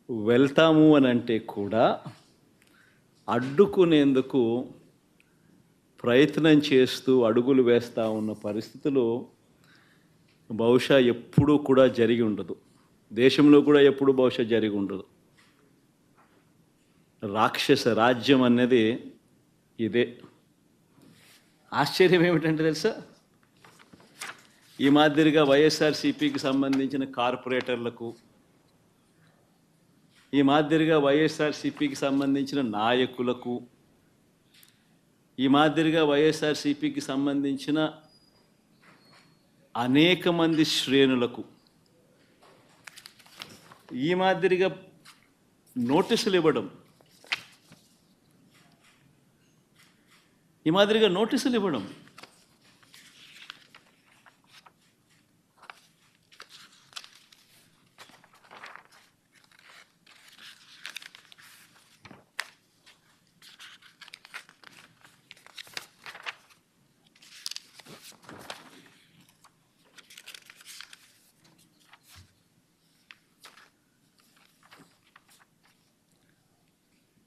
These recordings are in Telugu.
వెళ్తాము అని అంటే కూడా అడ్డుకునేందుకు ప్రయత్నం చేస్తూ అడుగులు వేస్తూ ఉన్న పరిస్థితులు బహుశా ఎప్పుడూ కూడా జరిగి ఉండదు. దేశంలో కూడా ఎప్పుడు బహుశా జరిగి ఉండదు. రాక్షస రాజ్యం అనేది ఇదే. ఆశ్చర్యం ఏమిటంటే తెలుసా, ఈ మాదిరిగా వైఎస్ఆర్సీపీకి సంబంధించిన కార్పొరేటర్లకు, ఈ మాదిరిగా వైఎస్ఆర్సీపీకి సంబంధించిన నాయకులకు, ఈ మాదిరిగా వైఎస్ఆర్సీపీకి సంబంధించిన అనేక మంది శ్రేణులకు ఈ మాదిరిగా నోటీసులు ఇవ్వడం,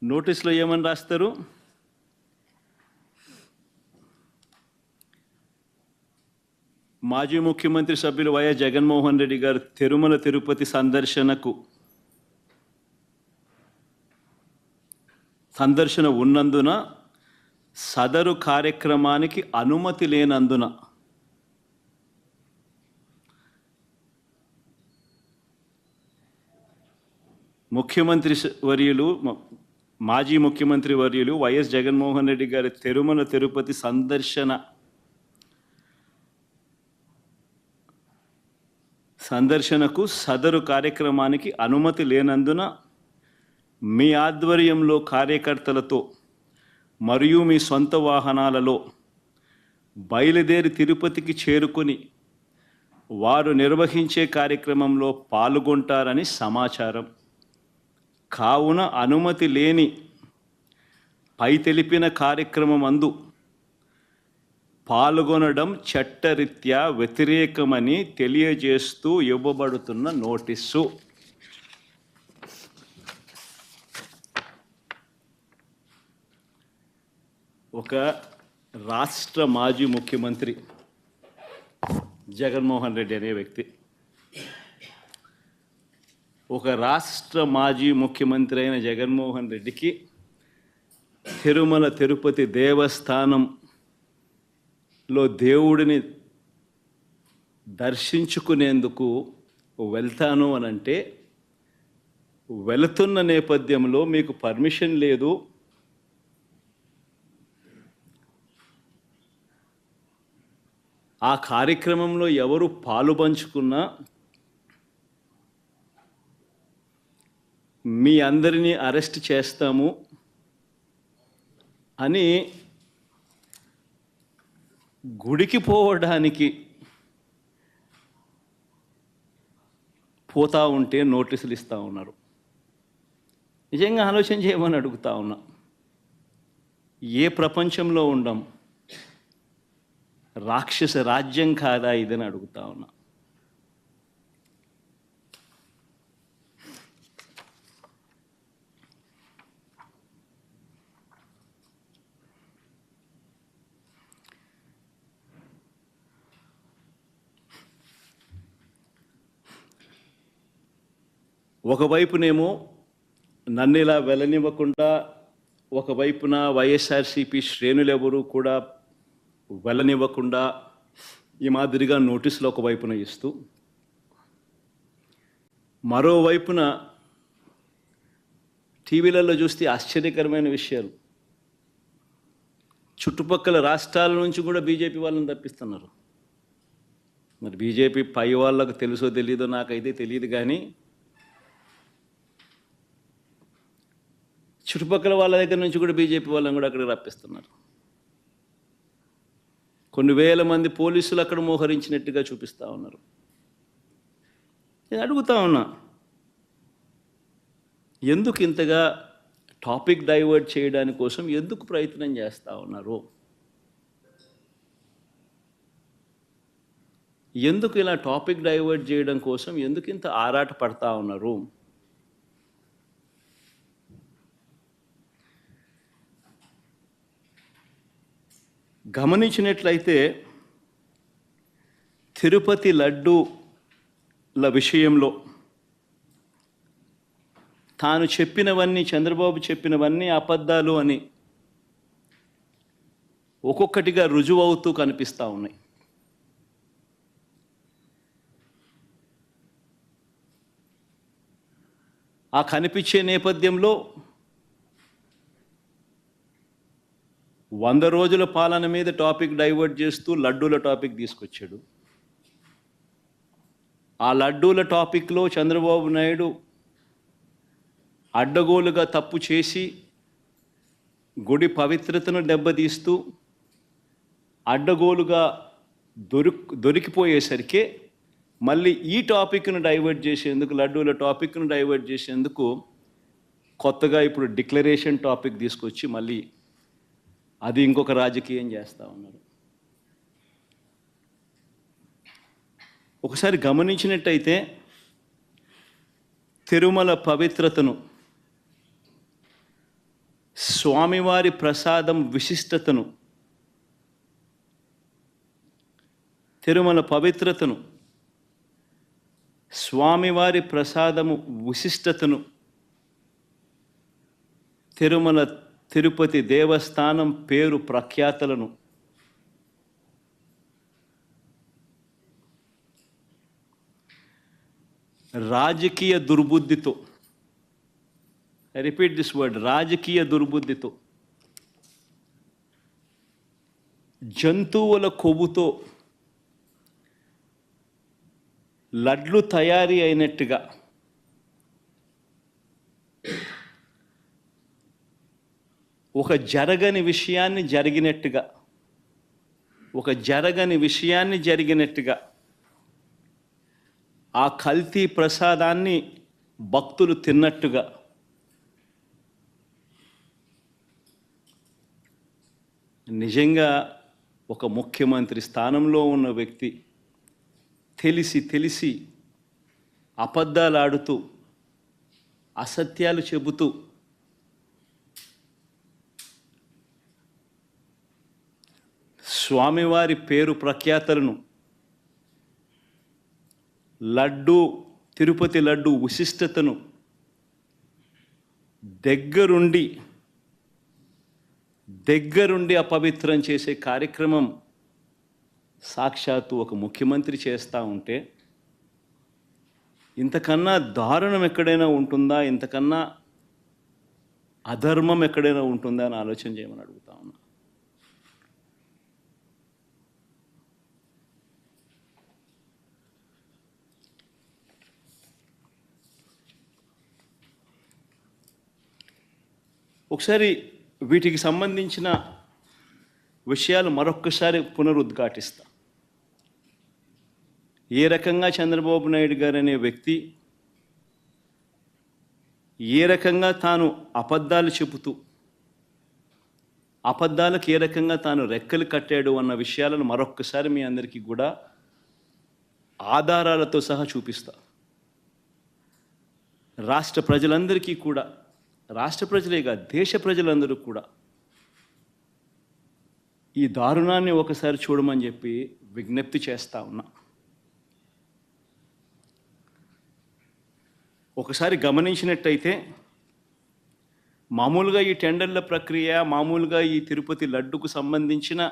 నోటీసులో ఏమని రాస్తారు? మాజీ ముఖ్యమంత్రి సభ్యులు వైఎస్ జగన్మోహన్ రెడ్డి గారు తిరుమల తిరుపతి సందర్శన ఉన్నందున సదరు కార్యక్రమానికి అనుమతి లేనందున మాజీ ముఖ్యమంత్రి వర్యులు వైఎస్ జగన్మోహన్ రెడ్డి గారి తిరుమల తిరుపతి సందర్శనకు సదరు కార్యక్రమానికి అనుమతి లేనందున మీ ఆధ్వర్యంలో కార్యకర్తలతో మరియు మీ సొంత వాహనాలలో బయలుదేరి తిరుపతికి చేరుకొని వారు నిర్వహించే కార్యక్రమంలో పాల్గొంటారని సమాచారం. కావున అనుమతి లేని పై తెలిపిన కార్యక్రమమందు పాల్గొనడం చట్టరీత్యా వ్యతిరేకమని తెలియజేస్తూ ఇవ్వబడుతున్న నోటీసు. ఒక రాష్ట్ర మాజీ ముఖ్యమంత్రి జగన్మోహన్ రెడ్డి అనే వ్యక్తి, ఒక రాష్ట్ర మాజీ ముఖ్యమంత్రి అయిన జగన్మోహన్ రెడ్డికి తిరుమల తిరుపతి దేవస్థానంలో దేవుడిని దర్శించుకునేందుకు వెళ్తాను అనంటే, వెళుతున్న నేపథ్యంలో మీకు పర్మిషన్ లేదు, ఆ కార్యక్రమంలో ఎవరు పాలుపంచుకున్నా మీ అందరినీ అరెస్ట్ చేస్తాము అని గుడికి పోవడానికి పోతా ఉంటే నోటీసులు ఇస్తూ ఉన్నారు. నిజంగా ఆలోచన చేయమని అడుగుతా ఉన్నా. ఏ ప్రపంచంలో ఉండం? రాక్షస రాజ్యం కాదా ఇదని అడుగుతా ఉన్నా. ఒకవైపునేమో నన్ను ఇలా వెళ్ళనివ్వకుండా, ఒకవైపున వైఎస్ఆర్సీపీ శ్రేణులెవరూ కూడా వెళ్ళనివ్వకుండా ఈ మాదిరిగా నోటీసులు ఒకవైపున ఇస్తూ, మరోవైపున టీవీలలో చూస్తే ఆశ్చర్యకరమైన విషయాలు, చుట్టుపక్కల రాష్ట్రాల నుంచి కూడా బీజేపీ వాళ్ళని తప్పిస్తున్నారు. మరి బీజేపీ పై వాళ్ళకు తెలుసో తెలీదో నాకైతే తెలియదు, కానీ చుట్టుపక్కల వాళ్ళ దగ్గర నుంచి కూడా బీజేపీ వాళ్ళని కూడా అక్కడికి రప్పిస్తున్నారు. కొన్ని వేల మంది పోలీసులు అక్కడ మోహరించినట్టుగా చూపిస్తూ ఉన్నారు. నేను అడుగుతా ఉన్నా, ఎందుకు ఇంతగా టాపిక్ డైవర్ట్ చేయడానికి కోసం ఎందుకు ప్రయత్నం చేస్తూ ఉన్నారు? ఎందుకు ఇలా టాపిక్ డైవర్ట్ చేయడం కోసం ఎందుకు ఇంత ఆరాట పడతా ఉన్నారు? గమనించినట్లయితే తిరుపతి లడ్డూల విషయంలో తాను చెప్పినవన్నీ, చంద్రబాబు చెప్పినవన్నీ అబద్ధాలు అని ఒక్కొక్కటిగా రుజువవుతూ కనిపిస్తూ ఉన్నాయి. ఆ కనిపించే నేపథ్యంలో 100 రోజుల పాలన మీద టాపిక్ డైవర్ట్ చేస్తూ లడ్డూల టాపిక్ తీసుకొచ్చాడు. ఆ లడ్డూల టాపిక్లో చంద్రబాబు నాయుడు అడ్డగోలుగా తప్పు చేసి గుడి పవిత్రతను దెబ్బతీస్తూ అడ్డగోలుగా దొరికిపోయేసరికి మళ్ళీ ఈ టాపిక్ను డైవర్ట్ చేసేందుకు, లడ్డూల టాపిక్ను డైవర్ట్ చేసేందుకు కొత్తగా ఇప్పుడు డిక్లరేషన్ టాపిక్ తీసుకొచ్చి మళ్ళీ అది ఇంకొక రాజకీయం చేస్తూ ఉన్నారు. ఒకసారి గమనించినట్టయితే తిరుమల పవిత్రతను, స్వామివారి ప్రసాదం విశిష్టతను, తిరుమల పవిత్రతను, స్వామివారి ప్రసాదము విశిష్టతను, తిరుపతి దేవస్థానం పేరు ప్రఖ్యాతలను రాజకీయ దుర్బుద్ధితో, ఐ రిపీట్ దిస్ వర్డ్, రాజకీయ దుర్బుద్ధితో, జంతువుల కొవ్వుతో లడ్లు తయారీ అయినట్టుగా ఒక జరగని విషయాన్ని జరిగినట్టుగా ఆ కల్తీ ప్రసాదాన్ని భక్తులు తిన్నట్టుగా నిజంగా ఒక ముఖ్యమంత్రి స్థానంలో ఉన్న వ్యక్తి తెలిసి అబద్ధాలు ఆడుతూ, అసత్యాలు చెబుతూ స్వామివారి పేరు ప్రఖ్యాతలను, తిరుపతి లడ్డు విశిష్టతను దగ్గరుండి అపవిత్రం చేసే కార్యక్రమం సాక్షాత్తు ఒక ముఖ్యమంత్రి చేస్తూ ఉంటే ఇంతకన్నా దారుణం ఎక్కడైనా ఉంటుందా, ఇంతకన్నా అధర్మం ఎక్కడైనా ఉంటుందా అని ఆలోచన చేయమని అడుగుతా ఉన్నా. ఒకసారి వీటికి సంబంధించిన విషయాలు మరొక్కసారి పునరుద్ఘాటిస్తా. ఏ రకంగా చంద్రబాబు నాయుడు గారు అనే వ్యక్తి ఏ రకంగా తాను అబద్ధాలు చెబుతూ అబద్ధాలకు ఏ రకంగా తాను రెక్కలు కట్టాడు అన్న విషయాలను మరొక్కసారి మీ అందరికీ కూడా ఆధారాలతో సహా చూపిస్తా. రాష్ట్ర ప్రజలందరికీ కూడా, రాష్ట్ర ప్రజలే కాదు దేశ ప్రజలందరూ కూడా ఈ దారుణాన్ని ఒకసారి చూడమని చెప్పి విజ్ఞప్తి చేస్తూ ఉన్నా. ఒకసారి గమనించినట్టయితే మామూలుగా ఈ టెండర్ల ప్రక్రియ, మామూలుగా ఈ తిరుపతి లడ్డుకు సంబంధించిన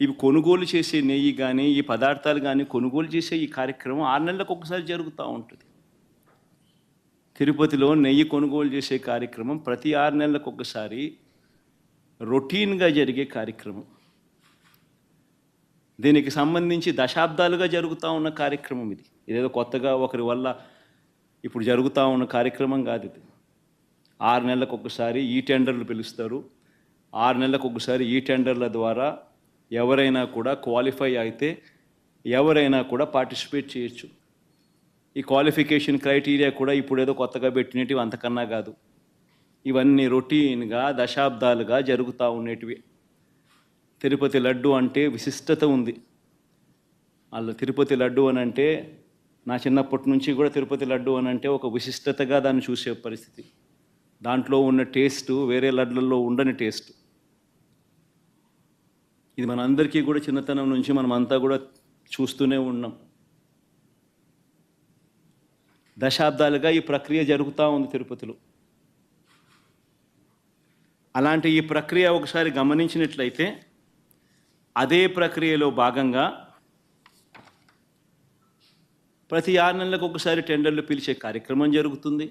ఇవి కొనుగోలు చేసే నెయ్యి కానీ, ఈ పదార్థాలు కానీ కొనుగోలు చేసే ఈ కార్యక్రమం 6 నెలలకు ఒకసారి జరుగుతూ ఉంటుంది. తిరుపతిలో నెయ్యి కొనుగోలు చేసే కార్యక్రమం ప్రతి 6 నెలలకు ఒకసారి రొటీన్గా జరిగే కార్యక్రమం. దీనికి సంబంధించి దశాబ్దాలుగా జరుగుతూ ఉన్న కార్యక్రమం ఇది. ఇదేదో కొత్తగా ఒకరి వల్ల ఇప్పుడు జరుగుతూ ఉన్న కార్యక్రమం కాదు ఇది. 6 నెలలకు ఒకసారి ఈ టెండర్లు పిలుస్తారు. 6 నెలలకు ఒకసారి ఈ టెండర్ల ద్వారా ఎవరైనా కూడా క్వాలిఫై అయితే ఎవరైనా కూడా పార్టిసిపేట్ చేయొచ్చు. ఈ క్వాలిఫికేషన్ క్రైటీరియా కూడా ఇప్పుడు ఏదో కొత్తగా పెట్టినవి అంతకన్నా కాదు. ఇవన్నీ రొటీన్గా దశాబ్దాలుగా జరుగుతూ ఉండేటివి. తిరుపతి లడ్డు అంటే విశిష్టత ఉంది. అలా తిరుపతి లడ్డు అని అంటే నా చిన్నప్పటి నుంచి కూడా తిరుపతి లడ్డు అని అంటే ఒక విశిష్టతగా దాన్ని చూసే పరిస్థితి. దాంట్లో ఉన్న టేస్టు వేరే లడ్లలో ఉండని టేస్ట్. ఇది మనందరికీ కూడా చిన్నతనం నుంచి మనమంతా కూడా చూస్తూనే ఉన్నాం. దశాబ్దాలుగా ఈ ప్రక్రియ జరుగుతూ ఉంది తిరుపతిలో. అలాంటి ఈ ప్రక్రియ ఒకసారి గమనించినట్లయితే అదే ప్రక్రియలో భాగంగా ప్రతి 6 నెలలకు ఒకసారి టెండర్లు పిలిచే కార్యక్రమం జరుగుతుంది.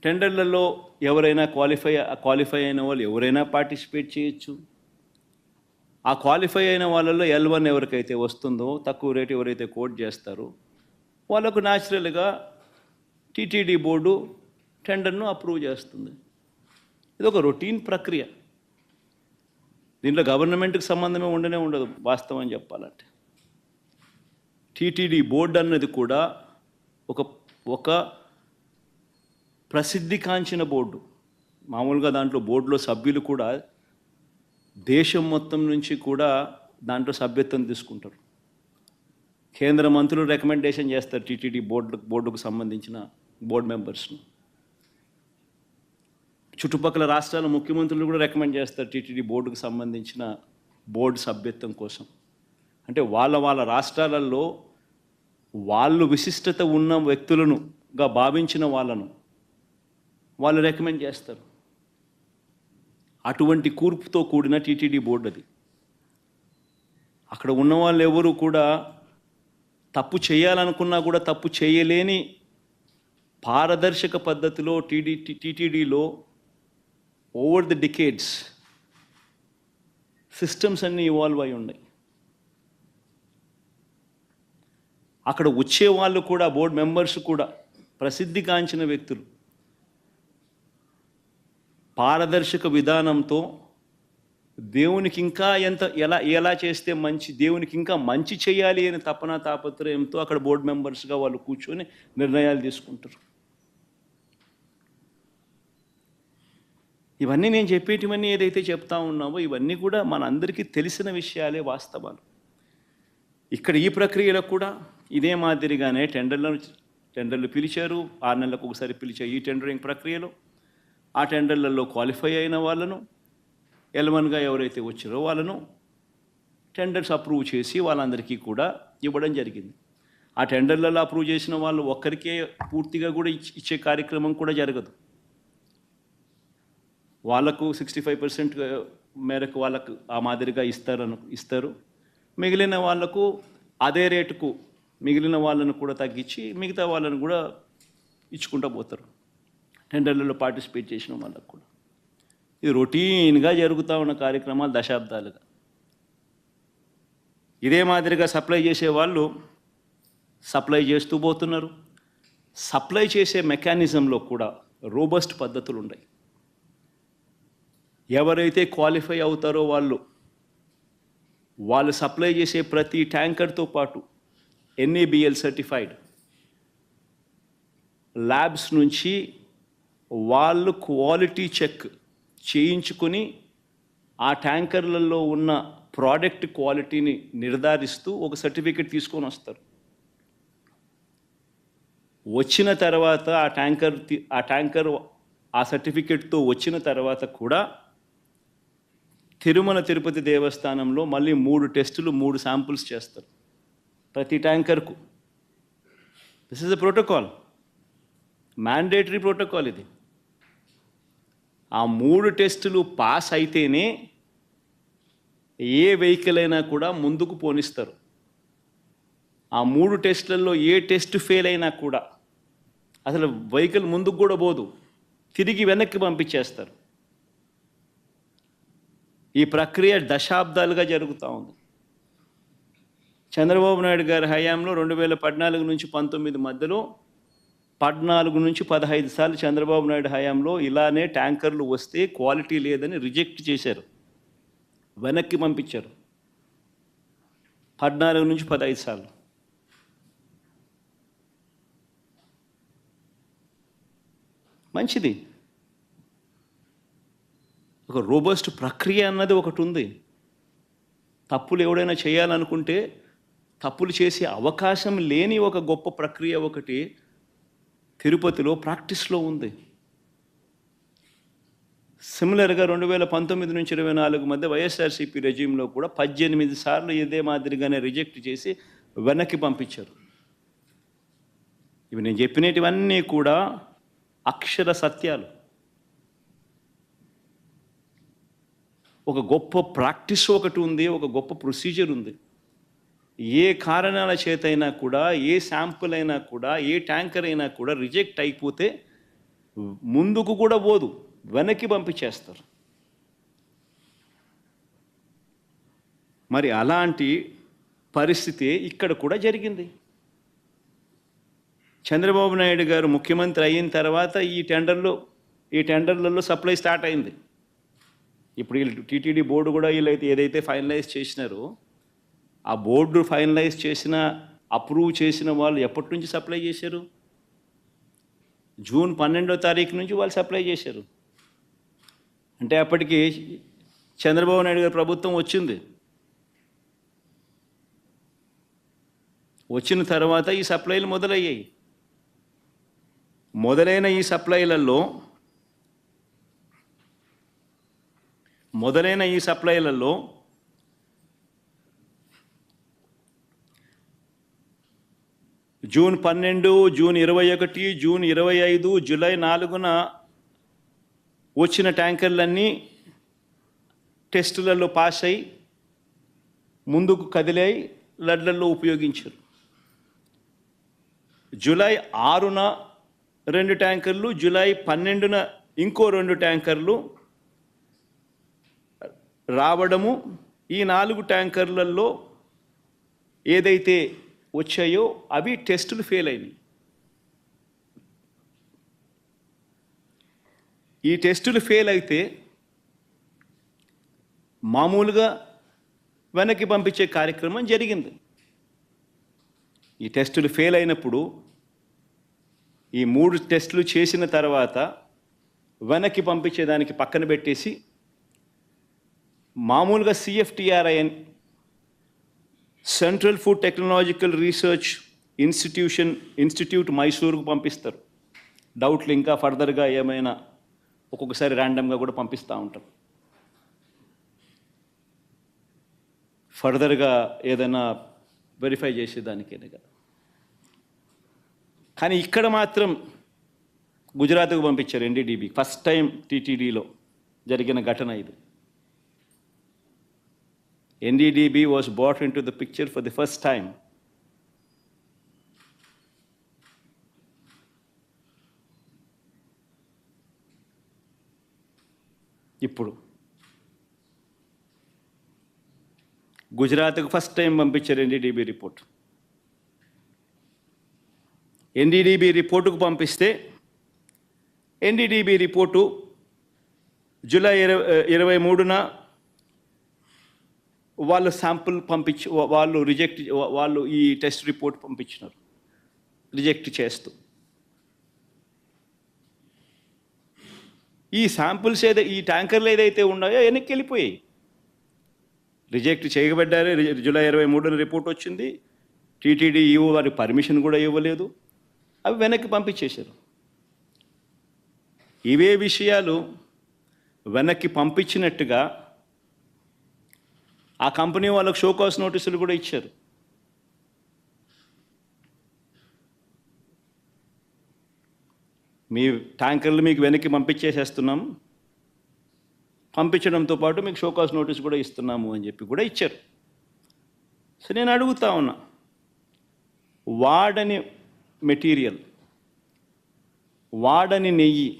టెండర్లలో ఎవరైనా క్వాలిఫై అయిన వాళ్ళు ఎవరైనా పార్టిసిపేట్ చేయొచ్చు. ఆ క్వాలిఫై అయిన వాళ్ళల్లో L1 ఎవరికైతే వస్తుందో, తక్కువ రేటు ఎవరైతే కోట్ చేస్తారో వాళ్ళకు న్యాచురల్గా టీటీడీ బోర్డు టెండర్ను అప్రూవ్ చేస్తుంది. ఇది ఒక రొటీన్ ప్రక్రియ. దీంట్లో గవర్నమెంట్కి సంబంధమే ఉండదు వాస్తవం చెప్పాలంటే. టీటీడీ బోర్డు అన్నది కూడా ఒక ప్రసిద్ధికాంచిన బోర్డు. మామూలుగా దాంట్లో బోర్డులో సభ్యులు కూడా దేశం మొత్తం నుంచి కూడా దాంట్లో సభ్యత్వం తీసుకుంటారు. కేంద్ర మంత్రులు రికమెండేషన్ చేస్తారు టీటీడీ బోర్డుకు సంబంధించిన బోర్డు మెంబర్స్ను. చుట్టుపక్కల రాష్ట్రాల ముఖ్యమంత్రులు కూడా రికమెండ్ చేస్తారు టీటీడీ బోర్డుకు సంబంధించిన బోర్డు సభ్యత్వం కోసం. అంటే వాళ్ళ రాష్ట్రాలలో వాళ్ళు విశిష్టత ఉన్న వ్యక్తులనుగా భావించిన వాళ్ళు రికమెండ్ చేస్తారు. అటువంటి కూర్పుతో కూడిన టీటీడీ బోర్డు అది. అక్కడ ఉన్న వాళ్ళు ఎవరు కూడా తప్పు చేయాలనుకున్నా కూడా తప్పు చేయలేని పారదర్శక పద్ధతిలో టీటీడీలో ఓవర్ ది డికేడ్స్ సిస్టమ్స్ అన్నీ ఇవాల్వ్ అయి ఉన్నాయి. అక్కడ వచ్చే వాళ్ళు కూడా బోర్డు మెంబర్స్ కూడా ప్రసిద్ధిగాంచిన వ్యక్తులు. పారదర్శక విధానంతో దేవునికి ఇంకా ఎలా చేస్తే మంచి, దేవునికి ఇంకా మంచి చేయాలి అని తాపత్రయంతో అక్కడ బోర్డు మెంబర్స్గా వాళ్ళు కూర్చొని నిర్ణయాలు తీసుకుంటారు. ఇవన్నీ నేను చెప్పేటివన్నీ ఏదైతే చెప్తా ఉన్నామో ఇవన్నీ కూడా మనందరికీ తెలిసిన విషయాలే, వాస్తవాలు. ఇక్కడ ఈ ప్రక్రియలో కూడా ఇదే మాదిరిగానే టెండర్లు పిలిచారు. 6 నెలలకు ఒకసారి పిలిచే ఈ టెండరింగ్ ప్రక్రియలో ఆ టెండర్లలో క్వాలిఫై అయిన వాళ్ళను, L1గా ఎవరైతే వచ్చారో వాళ్ళను టెండర్స్ అప్రూవ్ చేసి వాళ్ళందరికీ కూడా ఇవ్వడం జరిగింది. ఆ టెండర్లలో అప్రూవ్ చేసిన వాళ్ళు ఒక్కరికే పూర్తిగా కూడా ఇచ్చే కార్యక్రమం కూడా జరగదు. వాళ్ళకు 65% మేరకు వాళ్ళకు ఆ మాదిరిగా ఇస్తారు. మిగిలిన వాళ్లకు అదే రేటుకు మిగిలిన వాళ్ళను కూడా తగ్గించి మిగతా వాళ్ళను కూడా ఇచ్చుకుంటూ పోతారు టెండర్లలో పార్టిసిపేట్ చేసిన వాళ్ళకు కూడా. ఇది రొటీన్గా జరుగుతూ ఉన్న కార్యక్రమాలు దశాబ్దాలుగా. ఇదే మాదిరిగా సప్లై చేసే వాళ్ళు సప్లై చేస్తూ పోతున్నారు. సప్లై చేసే మెకానిజంలో కూడా రోబస్ట్ పద్ధతులు ఉన్నాయి. ఎవరైతే క్వాలిఫై అవుతారో వాళ్ళు సప్లై చేసే ప్రతి ట్యాంకర్తో పాటు NABL సర్టిఫైడ్ ల్యాబ్స్ నుంచి వాళ్ళు క్వాలిటీ చెక్ చేయించుకొని ఆ ట్యాంకర్లలో ఉన్న ప్రోడక్ట్ క్వాలిటీని నిర్ధారిస్తూ ఒక సర్టిఫికెట్ తీసుకొని వస్తారు. వచ్చిన తర్వాత ఆ ట్యాంకర్ ఆ సర్టిఫికెట్తో వచ్చిన తర్వాత కూడా తిరుమల తిరుపతి దేవస్థానంలో మళ్ళీ 3 టెస్టులు 3 శాంపుల్స్ చేస్తారు ప్రతి ట్యాంకర్కు. This is a protocol, mandatory protocol ఇది. ఆ 3 టెస్టులు పాస్ అయితేనే ఏ వెహికల్ అయినా కూడా ముందుకు పోనిస్తారు. ఆ 3 టెస్టులలో ఏ టెస్ట్ ఫెయిల్ అయినా కూడా అసలు వెహికల్ ముందుకు కూడా పోదు, తిరిగి వెనక్కి పంపించేస్తారు. ఈ ప్రక్రియ దశాబ్దాలుగా జరుగుతూ ఉంది. చంద్రబాబు నాయుడు గారి హయాంలో 2014 నుంచి 19 మధ్యలో 14 నుంచి 15 సార్లు చంద్రబాబు నాయుడు హయాంలో ఇలానే ట్యాంకర్లు వస్తే క్వాలిటీ లేదని రిజెక్ట్ చేశారు, వెనక్కి పంపించారు. 14 నుంచి 15 సార్లు. మంచిది. ఒక రోబస్ట్ ప్రక్రియ అన్నది ఒకటి ఉంది. తప్పులు ఎవడైనా చేయాలనుకుంటే తప్పులు చేసే అవకాశం లేని ఒక గొప్ప ప్రక్రియ ఒకటి తిరుపతిలో ప్రాక్టీస్లో ఉంది. సిమిలర్గా 2019 నుంచి 24 మధ్య వైఎస్ఆర్సీపీ రెజ్యూమ్లో కూడా 18 సార్లు ఇదే మాదిరిగానే రిజెక్ట్ చేసి వెనక్కి పంపించారు. ఇవి నేను చెప్పినటివన్నీ కూడా అక్షర సత్యాలు. ఒక గొప్ప ప్రాక్టీస్ ఒకటి ఉంది, ఒక గొప్ప ప్రొసీజర్ ఉంది. ఏ కారణాల చేతైనా కూడా, ఏ శాంపుల్ అయినా కూడా, ఏ ట్యాంకర్ అయినా కూడా రిజెక్ట్ అయిపోతే ముందుకు కూడా పోదు, వెనక్కి పంపించేస్తారు. మరి అలాంటి పరిస్థితి ఇక్కడ కూడా జరిగింది. చంద్రబాబు నాయుడు గారు ముఖ్యమంత్రి అయిన తర్వాత ఈ టెండర్లలో సప్లై స్టార్ట్ అయింది. ఇప్పుడు వీళ్ళు టీటీడీ బోర్డు కూడా వీళ్ళైతే ఏదైతే ఫైనలైజ్ చేసినారో ఆ బోర్డు ఫైనలైజ్ చేసిన, అప్రూవ్ చేసిన వాళ్ళు ఎప్పటి నుంచి సప్లై చేశారు? జూన్ 12వ తారీఖు నుంచి వాళ్ళు సప్లై చేశారు. అంటే అప్పటికి చంద్రబాబు నాయుడు గారి ప్రభుత్వం వచ్చింది. వచ్చిన తర్వాత ఈ సప్లైలు మొదలయ్యాయి. మొదలైన ఈ సప్లైలలో జూన్ 12, జూన్ 21, జూన్ 25, జూలై 4న వచ్చిన ట్యాంకర్లన్నీ టెస్టులలో పాస్ అయి ముందుకు కదిలాయి, లడ్లలో ఉపయోగించారు. జూలై 6న 2 ట్యాంకర్లు, జూలై 12న ఇంకో 2 ట్యాంకర్లు రావడము, ఈ 4 ట్యాంకర్లలో ఏదైతే వచ్చాయో అవి టెస్టులు ఫెయిల్ అయినాయి. ఈ టెస్టులు ఫెయిల్ అయితే మామూలుగా వెనక్కి పంపించే కార్యక్రమం జరిగింది. ఈ టెస్టులు ఫెయిల్ అయినప్పుడు ఈ 3 టెస్టులు చేసిన తర్వాత వెనక్కి పంపించేదానికి పక్కన పెట్టేసి మామూలుగా CFTRI central food technological research institute మైసూరుకు పంపిస్తారు. డౌట్లు ఇంకా ఫర్దర్గా ఏమైనా ఒక్కొక్కసారి ర్యాండమ్గా కూడా పంపిస్తూ ఉంటారు. ఫర్దర్గా ఏదైనా వెరిఫై చేసేదానికేనే కదా. కానీ ఇక్కడ మాత్రం గుజరాత్కు పంపించారు NDDB. ఫస్ట్ టైం TTDలో జరిగిన ఘటన ఇది. NDDB was brought into the picture for the first time. ఇప్పుడు గుజరాత్కు ఫస్ట్ టైం పంపించారు NDDB రిపోర్ట్. NDDB రిపోర్టుకు పంపిస్తే NDDB రిపోర్టు జూలై 23న వాళ్ళు శాంపుల్ వాళ్ళు ఈ టెస్ట్ రిపోర్ట్ పంపించినారు రిజెక్ట్ చేస్తూ. ఈ శాంపుల్స్ ఈ ట్యాంకర్లు ఏదైతే ఉన్నాయో వెనక్కి వెళ్ళిపోయాయి. రిజెక్ట్ చేయబడ్డారు. జూలై 23న రిపోర్ట్ వచ్చింది. TTD ఈవో వారికి పర్మిషన్ కూడా ఇవ్వలేదు. అవి వెనక్కి పంపించేశారు. ఇవే విషయాలు వెనక్కి పంపించినట్టుగా ఆ కంపెనీ వాళ్ళకు షోకాస్ నోటీసులు కూడా ఇచ్చారు. మీ ట్యాంకర్లు మీకు వెనక్కి పంపించేసేస్తున్నాం, పంపించడంతో పాటు మీకు షోకాస్ నోటీస్ కూడా ఇస్తున్నాము అని చెప్పి కూడా ఇచ్చారు. సో నేను అడుగుతా ఉన్నా, వాడని మెటీరియల్, వాడని నెయ్యి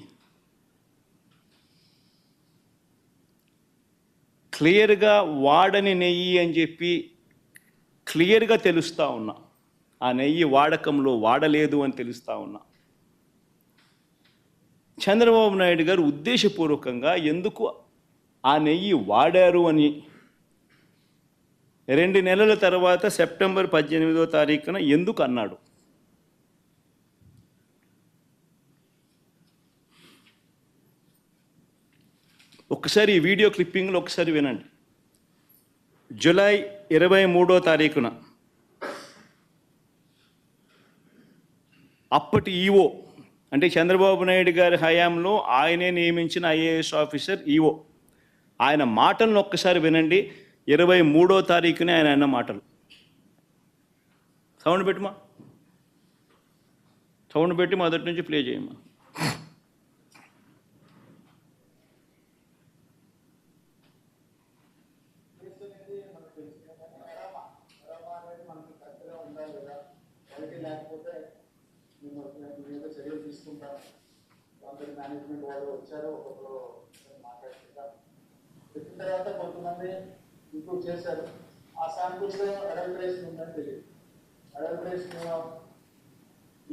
క్లియర్గా వాడని నెయ్యి అని చెప్పి క్లియర్గా తెలుస్తూ ఉన్నా. ఆ నెయ్యి వాడకంలో వాడలేదు అని తెలుస్తూ ఉన్నా. చంద్రబాబు నాయుడు గారు ఉద్దేశపూర్వకంగా ఎందుకు ఆ నెయ్యి వాడారు అని 2 నెలల తర్వాత సెప్టెంబర్ 18వ తారీఖున ఎందుకు అన్నాడు? ఒకసారి ఈ వీడియో క్లిప్పింగ్లో ఒకసారి వినండి. జూలై 23వ తారీఖున అప్పటి ఈవో అంటే చంద్రబాబు నాయుడు గారి హయాంలో ఆయనే నియమించిన ఐఏఎస్ ఆఫీసర్ ఈఓ. ఆయన మాటలను ఒక్కసారి వినండి. 23వ తారీఖునే ఆయన అన్న మాటలు. సౌండ్ పెట్టుమా, సౌండ్ పెట్టి మొదటి నుంచి ప్లే చేయమ్మా. చర్యలు తీసుకుంటారు. కొందరు మేనేజ్మెంట్ వాళ్ళు వచ్చారు, ఒక్కొక్కరు మాట్లాడుతుంటారు. చెప్పిన తర్వాత కొంతమంది ఇంప్రూవ్ చేశారు. ఆ శాంపుల్స్లో అడల్టరేషన్ ఉందని తెలియదు. అడల్టరేషన్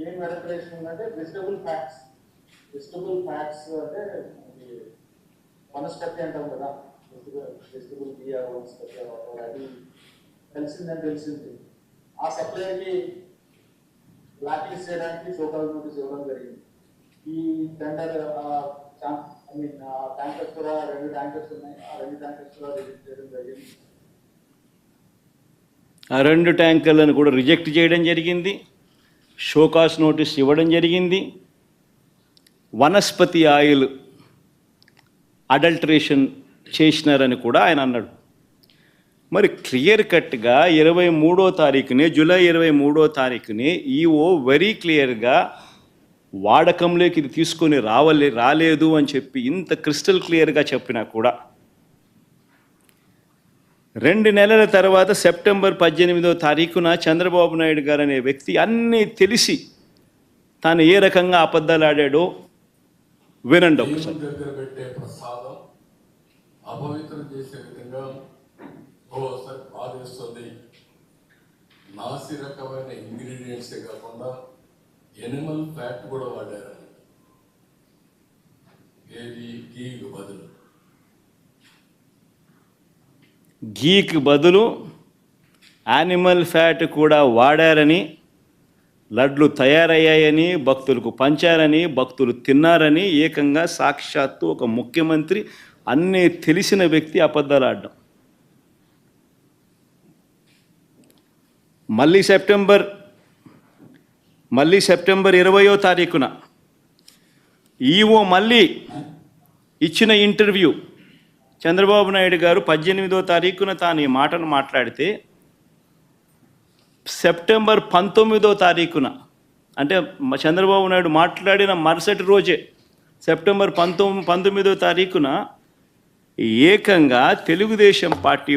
ఏం అడల్టరేషన్ ఉందంటే వెజిటబుల్ ఫ్యాట్స్. వెజిటబుల్ ఫ్యాట్స్ అంటే వనస్పతి అంటాం కదా, వెజిటబుల్ బియ్య వనస్పతి అది తెలిసిందని తెలిసింది. ఆ సప్లైకి బ్లాక్ లిస్ట్ చేయడానికి షోకాల్ నోటీస్ ఇవ్వడం జరిగింది. ఈ టెండర్ ట్యాంకర్స్ కూడా 2 ట్యాంకర్స్ ఉన్నాయి. ఆ 2 ట్యాంకర్స్ కూడా రిజెక్ట్ చేయడం జరిగింది. ఆ 2 ట్యాంకర్లను కూడా రిజెక్ట్ చేయడం జరిగింది. షోకాస్ నోటీస్ ఇవ్వడం జరిగింది. వనస్పతి ఆయిల్ అడల్టరేషన్ చేసినారని కూడా ఆయన అన్నాడు. మరి క్లియర్ కట్గా 23వ తారీఖునే, జూలై 23వ తారీఖునే ఈఓ వెరీ క్లియర్గా వాడకంలోకి ఇది తీసుకొని రాలేదు అని చెప్పి ఇంత క్రిస్టల్ క్లియర్గా చెప్పినా కూడా 2 నెలల తర్వాత సెప్టెంబర్ 18వ తారీఖున చంద్రబాబు నాయుడు గారు అనే వ్యక్తి అన్నీ తెలిసి తాను ఏ రకంగా అబద్ధాలు ఆడాడో వినండి ఒకసారి. దగ్గర పెట్టే ప్రసాదం అపవిత్రం చేసే విధంగా ఓసారి బాధేస్తుంది. నాసి రకమైన ఇంగ్రీడియంట్సే కాకుండా ఎనిమల్ ఫ్యాట్ కూడా వాడారు. ఏది గీకు బదులు, గీకి బదులు యానిమల్ ఫ్యాట్ కూడా వాడారని, లడ్లు తయారయ్యాయని, భక్తులకు పంచారని, భక్తులు తిన్నారని ఏకంగా సాక్షాత్తు ఒక ముఖ్యమంత్రి అన్నీ తెలిసిన వ్యక్తి అబద్ధాలు ఆడడం. మళ్ళీ సెప్టెంబర్ 20వ తారీఖున ఈఓ మళ్ళీ ఇచ్చిన ఇంటర్వ్యూ, చంద్రబాబు నాయుడు గారు 18వ తారీఖున తాను ఈ మాటను మాట్లాడితే సెప్టెంబర్ 19వ తారీఖున, అంటే చంద్రబాబు నాయుడు మాట్లాడిన మరుసటి రోజే సెప్టెంబర్ 19వ తారీఖున ఏకంగా తెలుగుదేశం పార్టీ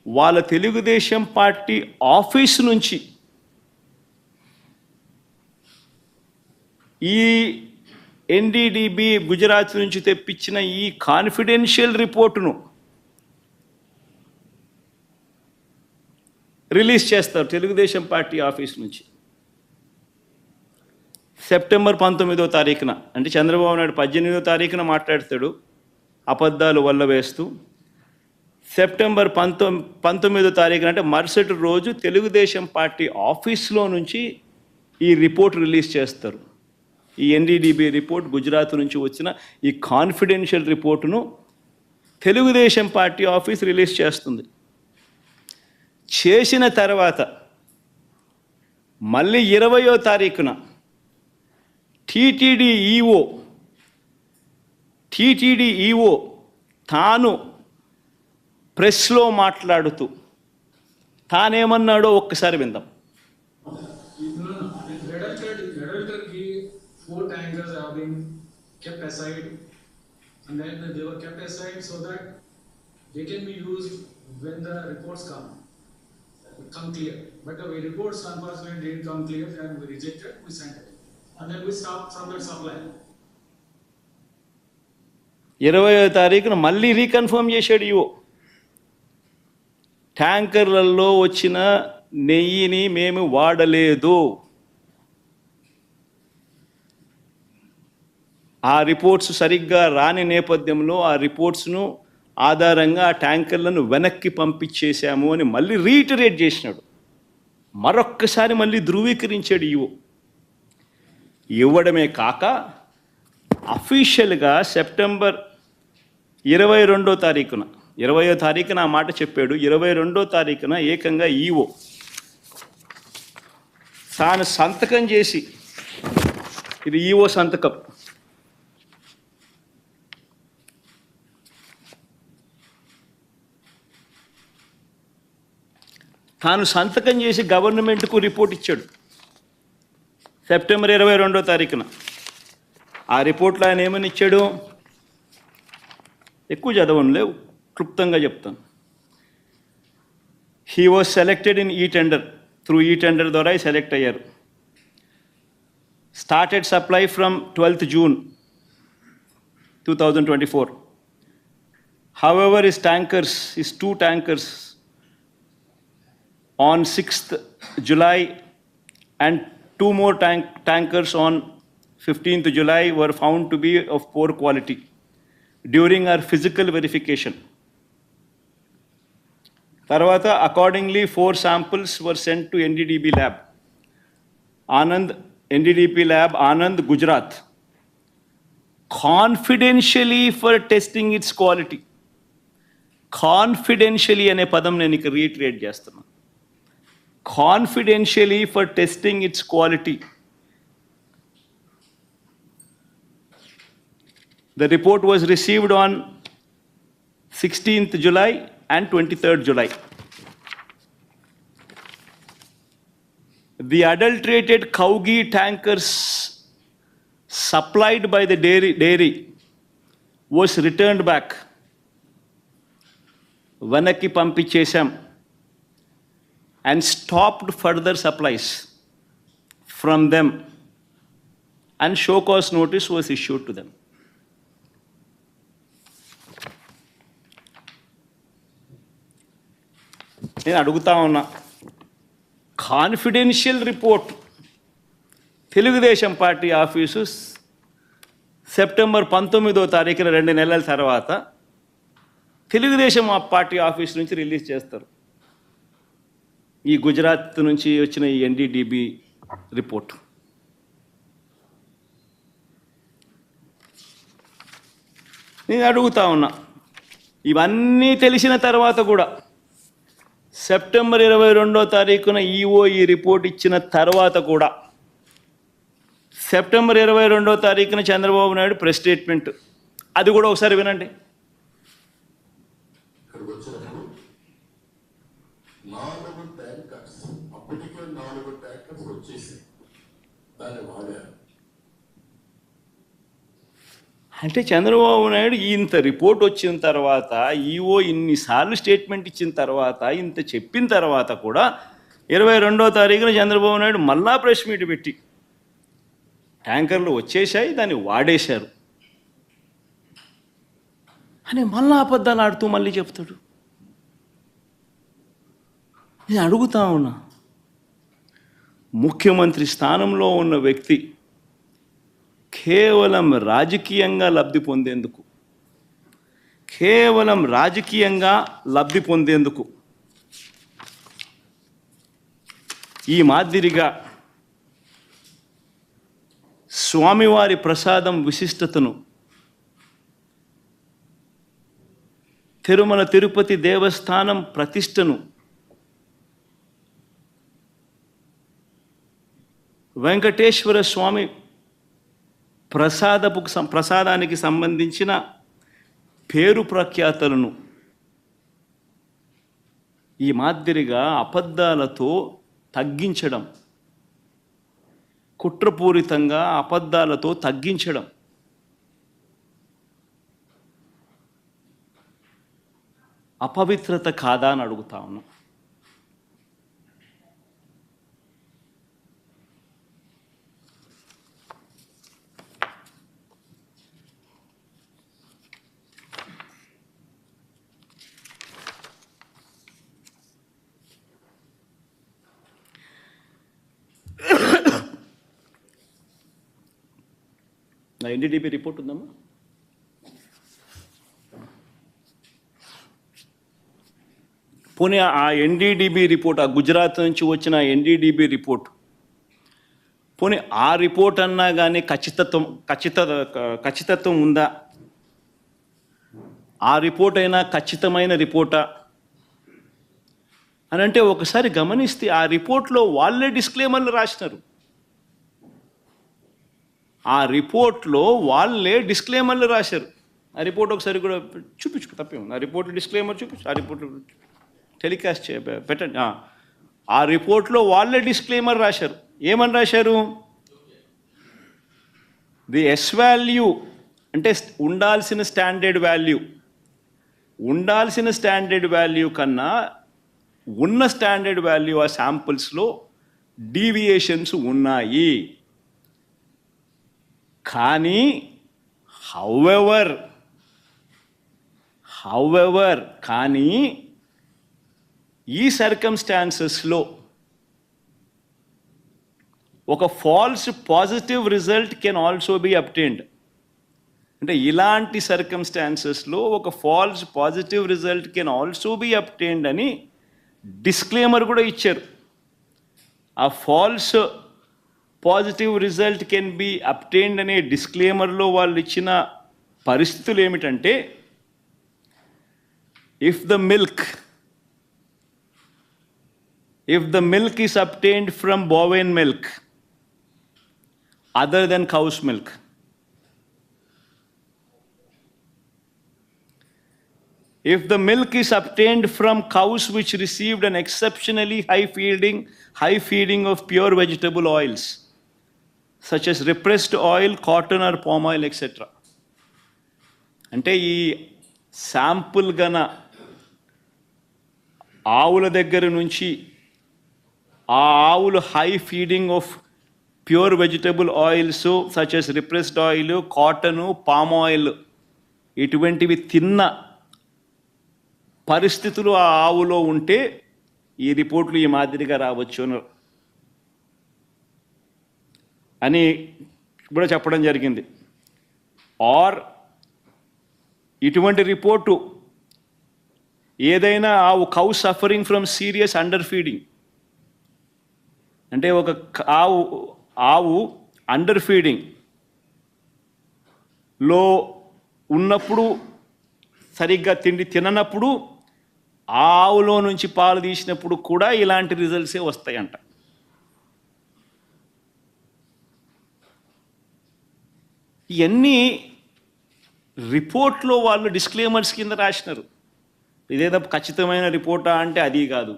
వాళ్ళ తెలుగుదేశం పార్టీ ఆఫీసు నుంచి ఈ ఎన్డీడీబీ గుజరాత్ నుంచి తెప్పించిన ఈ కాన్ఫిడెన్షియల్ రిపోర్టును రిలీజ్ చేస్తారు తెలుగుదేశం పార్టీ ఆఫీస్ నుంచి సెప్టెంబర్ 19వ తారీఖున. అంటే చంద్రబాబు నాయుడు 18వ తారీఖున మాట్లాడతాడు అబద్ధాలు వల్ల వేస్తూ. సెప్టెంబర్ 19వ తారీఖున అంటే మరుసటి రోజు తెలుగుదేశం పార్టీ ఆఫీస్లో నుంచి ఈ రిపోర్ట్ రిలీజ్ చేస్తారు. ఈ ఎన్డీడీబీ రిపోర్ట్, గుజరాత్ నుంచి వచ్చిన ఈ కాన్ఫిడెన్షియల్ రిపోర్టును తెలుగుదేశం పార్టీ ఆఫీస్ రిలీజ్ చేస్తుంది. చేసిన తర్వాత మళ్ళీ 20వ తారీఖున టీటీడీ ఈఓ తాను ప్రెస్లో మాట్లాడుతూ తానేమన్నాడో ఒక్కసారి విందాం. Four tankers have been kept aside, and then they were kept aside so that they can be used when the reports come clear. But the reports unfortunately didn't come clear, and we rejected, we sent it, and then we stopped from that supply. 20వ తారీఖున మళ్ళీ రీకన్ఫర్మ్ చేశాడు ఈఓ. ట్యాంకర్లలో వచ్చిన నెయ్యిని మేము వాడలేదు. ఆ రిపోర్ట్స్ సరిగ్గా రాని నేపథ్యంలో ఆ రిపోర్ట్స్ను ఆధారంగా ఆ ట్యాంకర్లను వెనక్కి పంపించేశాము అని మళ్ళీ రీటరేట్ చేసినాడు. మరొక్కసారి మళ్ళీ ధృవీకరించాడు ఈఓ. ఇవ్వడమే కాక అఫీషియల్గా సెప్టెంబర్ 22వ తారీఖున 20వ తారీఖున ఆ మాట చెప్పాడు. 22వ తారీఖున ఏకంగా ఈఓ తాను సంతకం చేసి ఇది ఈఓ సంతకం. తాను సంతకం చేసి గవర్నమెంట్కు రిపోర్ట్ ఇచ్చాడు సెప్టెంబర్ 22వ తారీఖున. ఆ రిపోర్ట్లో ఆయన ఏమని ఇచ్చాడు? ఎక్కువ చదవనులే, క్లుప్తంగా చెప్తాను. హీ వాజ్ సెలెక్టెడ్ ఇన్ ఈ టెండర్, త్రూ ఈ టెండర్ ద్వారా సెలెక్ట్ అయ్యారు. Started supply from 12th June 2024. However, his two tankers on 6th July and two more tankers on 15th July were found to be of poor quality during our physical verification. Tarvata, accordingly, 4 samples were sent to NDDB lab. NDDP lab, Anand, Gujarat, confidentially for testing its quality. Confidentially ane padam nenu ikka reiterate chestunna. Confidentially for testing its quality. The report was received on 16th July and 23rd July. The adulterated cow ghee tankers supplied by the dairy was returned back. Vanaki పంపించేశాం and stopped further supplies from them, and show cause notice was issued to them. నేను అడుగుతా ఉన్నా, confidential report Telugu Desam party office september 19వ తారీఖున 2 నెలల తర్వాత తెలుగుదేశం పార్టీ ఆఫీస్ నుంచి రిలీజ్ చేస్తారు. ఈ గుజరాత్ నుంచి వచ్చిన ఈ ఎన్డీడీబీ రిపోర్ట్. నేను అడుగుతా ఉన్నా, ఇవన్నీ తెలిసిన తర్వాత కూడా సెప్టెంబర్ 22వ తారీఖున ఈఓ ఈ రిపోర్ట్ ఇచ్చిన తర్వాత కూడా సెప్టెంబర్ 22వ తారీఖున చంద్రబాబు నాయుడు ప్రెస్ స్టేట్మెంట్, అది కూడా ఒకసారి వినండి. ఇక్కడికి వచ్చినప్పుడు 4 ట్యాంకర్స్, అప్పటికే 4 ట్యాంకర్స్ వచ్చేసి దాన్ని వాడారు. అంటే చంద్రబాబు నాయుడు ఇంత రిపోర్ట్ వచ్చిన తర్వాత, ఈఓ ఇన్నిసార్లు స్టేట్మెంట్ ఇచ్చిన తర్వాత, ఇంత చెప్పిన తర్వాత కూడా 22వ తారీఖున చంద్రబాబు నాయుడు మళ్ళా ప్రెస్ మీట్ పెట్టి ట్యాంకర్లు వచ్చేసాయి, దాన్ని వాడేశారు అని మళ్ళా అబద్ధాలు ఆడుతూ మళ్ళీ చెప్తాడు. నేను అడుగుతా ఉన్నా, ముఖ్యమంత్రి స్థానంలో ఉన్న వ్యక్తి కేవలం రాజకీయంగా లబ్ధి పొందేందుకు ఈ మాదిరిగా స్వామివారి ప్రసాదం విశిష్టతను, తిరుమల తిరుపతి దేవస్థానం ప్రతిష్టను, వెంకటేశ్వర స్వామి ప్రసాదానికి సంబంధించిన పేరు ప్రఖ్యాతలను ఈ మాదిరిగా అబద్ధాలతో తగ్గించడం, కుట్రపూరితంగా అబద్ధాలతో తగ్గించడం అపవిత్రత కాదా అని అడుగుతా ఉన్నా. నా ఎన్డీడీబీ రిపోర్ట్ ఉందమ్మా. పోనీ ఆ ఎన్డీడీబీ రిపోర్ట్, ఆ గుజరాత్ నుంచి వచ్చిన ఎన్డీడీబీ రిపోర్ట్, పోనీ ఆ రిపోర్ట్ అన్నా కానీ ఖచ్చితత్వం ఉందా? ఆ రిపోర్ట్ అయినా ఖచ్చితమైన రిపోర్టా అని అంటే ఒకసారి గమనిస్తే ఆ రిపోర్ట్లో వాళ్ళే డిస్క్లైమర్లు రాసినారు. ఆ రిపోర్ట్లో వాళ్ళే డిస్క్లైమర్లు రాశారు. ఆ రిపోర్ట్ ఒకసారి కూడా చూపించు, తప్పే ఉంది. ఆ రిపోర్ట్ డిస్క్లైమర్ చూపించు, ఆ రిపోర్ట్ టెలికాస్ట్ పెట్టండి. ఆ రిపోర్ట్లో వాళ్ళే డిస్క్లైమర్ రాశారు. ఏమని రాశారు? ది ఎస్ వాల్యూ అంటే ఉండాల్సిన స్టాండర్డ్ వాల్యూ కన్నా ఉన్న స్టాండర్డ్ వాల్యూ ఆ శాంపుల్స్లో డీవియేషన్స్ ఉన్నాయి. కానీ హౌఎవర్ కానీ ఈ సర్కమ్స్టాన్సెస్లో ఒక falls positive result can also be obtained. అంటే ఇలాంటి సర్కమ్స్టాన్సెస్లో ఒక falls positive result can also be obtained అని డిస్క్లైమర్ కూడా ఇచ్చారు. ఆ falls positive result can be obtained అనే డిస్క్లైమర్లో వాళ్ళు ఇచ్చిన పరిస్థితులు ఏమిటంటే, if the milk is obtained from bovine milk other than cow's milk, if the milk is obtained from cows which received an exceptionally high feeding of pure vegetable oils such as repressed oil, cotton or palm oil, etc. అంటే ఈ శాంపుల్ గన ఆవుల దగ్గర నుంచి ఆ ఆవులు high feeding of pure vegetable oils such as repressed oil, cotton, palm oil ఇటువంటివి తిన్న పరిస్థితులు ఆ ఆవులో ఉంటే ఈ రిపోర్ట్లు ఈ మాదిరిగా రావచ్చు అని కూడా చెప్పడం జరిగింది. ఆర్ ఇటువంటి రిపోర్టు ఏదైనా cow suffering from serious under feeding, అంటే ఒక ఆవు అండర్ ఫీడింగ్లో ఉన్నప్పుడు, సరిగ్గా తిండి తిననప్పుడు, ఆ ఆవులో నుంచి పాలు తీసినప్పుడు కూడా ఇలాంటి రిజల్ట్సే వస్తాయంట. ఇవన్నీ రిపోర్ట్లో వాళ్ళు డిస్క్లైమర్స్ కింద రాసినారు. ఇదేదో ఖచ్చితమైన రిపోర్టా అంటే అది కాదు.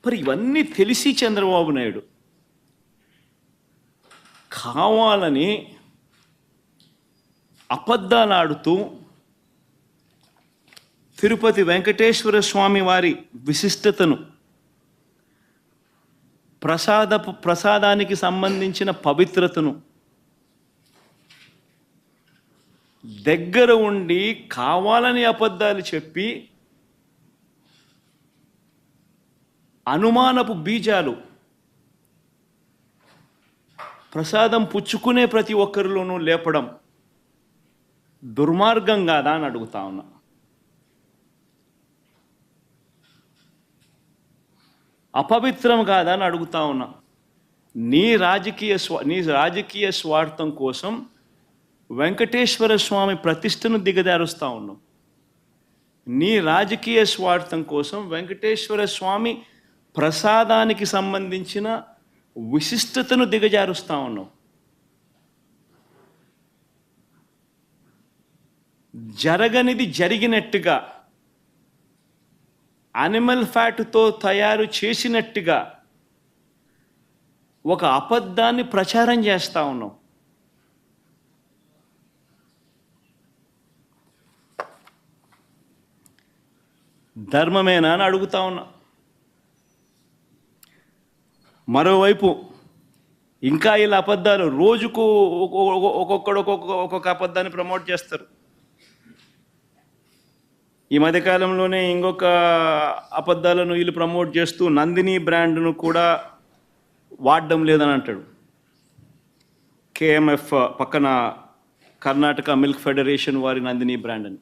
మరి ఇవన్నీ తెలిసి చంద్రబాబు నాయుడు కావాలని అబద్ధాలు ఆడుతూ తిరుపతి వెంకటేశ్వర స్వామి వారి విశిష్టతను, ప్రసాదానికి సంబంధించిన పవిత్రతను దగ్గర ఉండి కావాలని అబద్ధాలు చెప్పి అనుమానపు బీజాలు ప్రసాదం పుచ్చుకునే ప్రతి ఒక్కరిలోనూ లేపడం దుర్మార్గం కాదా అని అడుగుతా ఉన్నా. అపవిత్రం కాదా అని అడుగుతా ఉన్నా. నీ రాజకీయ స్వార్థం కోసం వెంకటేశ్వర స్వామి ప్రతిష్టను దిగజారుస్తూ ఉన్నావు. నీ రాజకీయ స్వార్థం కోసం వెంకటేశ్వర స్వామి ప్రసాదానికి సంబంధించిన విశిష్టతను దిగజారుస్తూ ఉన్నావు. జరగనిది జరిగినట్టుగా, యానిమల్ ఫ్యాట్తో తయారు చేసినట్టుగా ఒక అబద్ధాన్ని ప్రచారం చేస్తూ ఉన్నావు. ధర్మమేనా అని అడుగుతా ఉన్నా. మరోవైపు ఇంకా ఇలా అబద్ధాలు రోజుకు ఒక్కొక్కడు ఒక్కొక్క అబద్ధాన్ని ప్రమోట్ చేస్తారు. ఈ మధ్యకాలంలోనే ఇంకొక అబద్ధాలను వీళ్ళు ప్రమోట్ చేస్తూ నందిని బ్రాండ్ను కూడా వాడడం లేదని అంటాడు. కేఎంఎఫ్ పక్కన కర్ణాటక మిల్క్ ఫెడరేషన్ వారి నందిని బ్రాండ్ అని.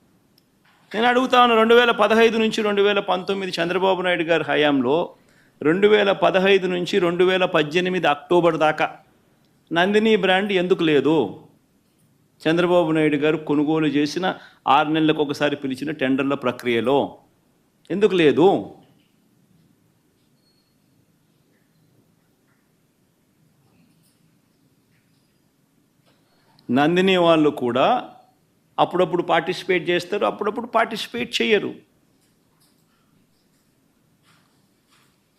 నేను అడుగుతా ఉన్నా, 2015 నుంచి 2019 చంద్రబాబు నాయుడు గారి హయాంలో 2015 నుంచి 2018 అక్టోబర్ దాకా నందిని బ్రాండ్ ఎందుకు లేదు? చంద్రబాబు నాయుడు గారు కొనుగోలు చేసిన 6 నెలలకు ఒకసారి పిలిచిన టెండర్ల ప్రక్రియలో ఎందుకు లేదు? నందిని వాళ్ళు కూడా అప్పుడప్పుడు పార్టిసిపేట్ చేస్తారు, అప్పుడప్పుడు పార్టిసిపేట్ చేయరు.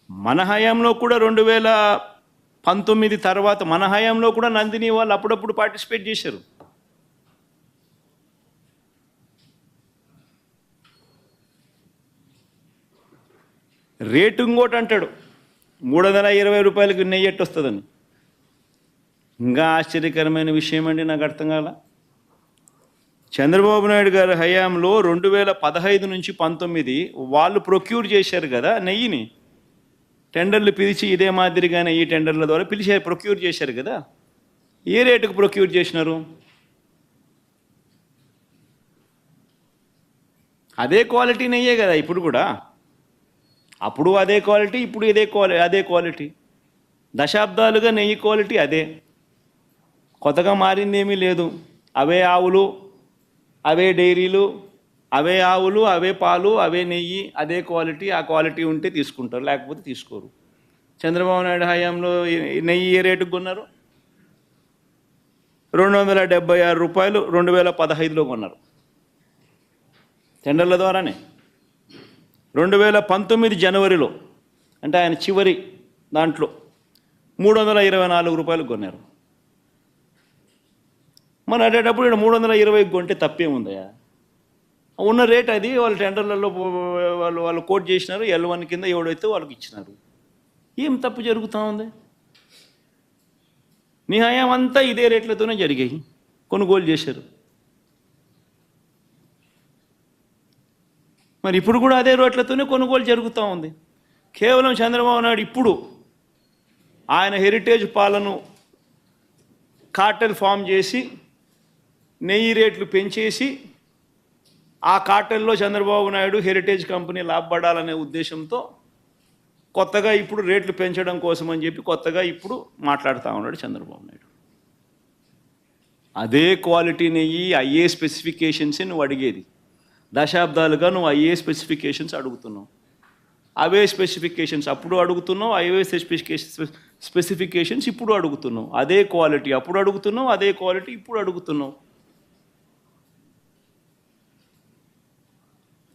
మన హయాంలో కూడా 2019 తర్వాత మన హయాంలో కూడా నందిని వాళ్ళు అప్పుడప్పుడు పార్టిసిపేట్ చేశారు. రేటు ఇంకోటి అంటాడు, 320 రూపాయలకి నెయ్యి ఎట్టు వస్తుందని. ఇంకా ఆశ్చర్యకరమైన విషయం అండి, నాకు అర్థం కాల. చంద్రబాబు నాయుడు గారి హయాంలో 2015 నుంచి 19 వాళ్ళు ప్రొక్యూర్ చేశారు కదా నెయ్యిని. టెండర్లు పిలిచి ఇదే మాదిరిగానే ఈ టెండర్ల ద్వారా పిలిచి ప్రొక్యూర్ చేశారు కదా. ఏ రేటుకు ప్రొక్యూర్ చేసినారు? అదే క్వాలిటీ నెయ్యే కదా ఇప్పుడు కూడా. అప్పుడు అదే క్వాలిటీ, ఇప్పుడు అదే క్వాలిటీ. దశాబ్దాలుగా నెయ్యి క్వాలిటీ అదే, కొత్తగా మారింది ఏమీ లేదు. అవే ఆవులు, అవే డైరీలు, అవే ఆవులు, అవే పాలు, అవే నెయ్యి, అదే క్వాలిటీ. ఆ క్వాలిటీ ఉంటే తీసుకుంటారు, లేకపోతే తీసుకోరు. చంద్రబాబు నాయుడు హయాంలో నెయ్యి ఏ రేటుకు కొన్నారు? 276 రూపాయలు 2015లో కొన్నారు టెండర్ల ద్వారానే. 2019 జనవరిలో, అంటే ఆయన చివరి దాంట్లో 324 రూపాయలు కొన్నారు. మన అటేటప్పుడు ఇక్కడ 320 కొంటే తప్పేముందయా? ఉన్న రేట్ అది. వాళ్ళు టెండర్లలో వాళ్ళు కోట్ చేసినారు, L1 కింద ఎవడైతే వాళ్ళకి ఇచ్చినారు. ఏం తప్పు జరుగుతూ ఉంది? నీ హయాం అంతా ఇదే రేట్లతోనే జరిగాయి, కొనుగోలు చేశారు. మరి ఇప్పుడు కూడా అదే రేట్లతోనే కొనుగోలు జరుగుతూ ఉంది. కేవలం చంద్రబాబు నాయుడు ఇప్పుడు ఆయన హెరిటేజ్ పాలను కార్టెల్ ఫామ్ చేసి నెయ్యి రేట్లు పెంచేసి ఆ కార్టెల్లో చంద్రబాబు నాయుడు హెరిటేజ్ కంపెనీ లాభపడాలనే ఉద్దేశంతో కొత్తగా ఇప్పుడు రేట్లు పెంచడం కోసం అని చెప్పి కొత్తగా ఇప్పుడు మాట్లాడుతూ ఉన్నాడు చంద్రబాబు నాయుడు. అదే క్వాలిటీ నెయ్యి, అయ్యే స్పెసిఫికేషన్సే నువ్వు అడిగేది. దశాబ్దాలుగా నువ్వు అయ్యే స్పెసిఫికేషన్స్ అడుగుతున్నావు. అవే స్పెసిఫికేషన్స్ అప్పుడు అడుగుతున్నావు, అవే స్పెసిఫికేషన్స్ ఇప్పుడు అడుగుతున్నావు. అదే క్వాలిటీ అప్పుడు అడుగుతున్నావు, అదే క్వాలిటీ ఇప్పుడు అడుగుతున్నావు.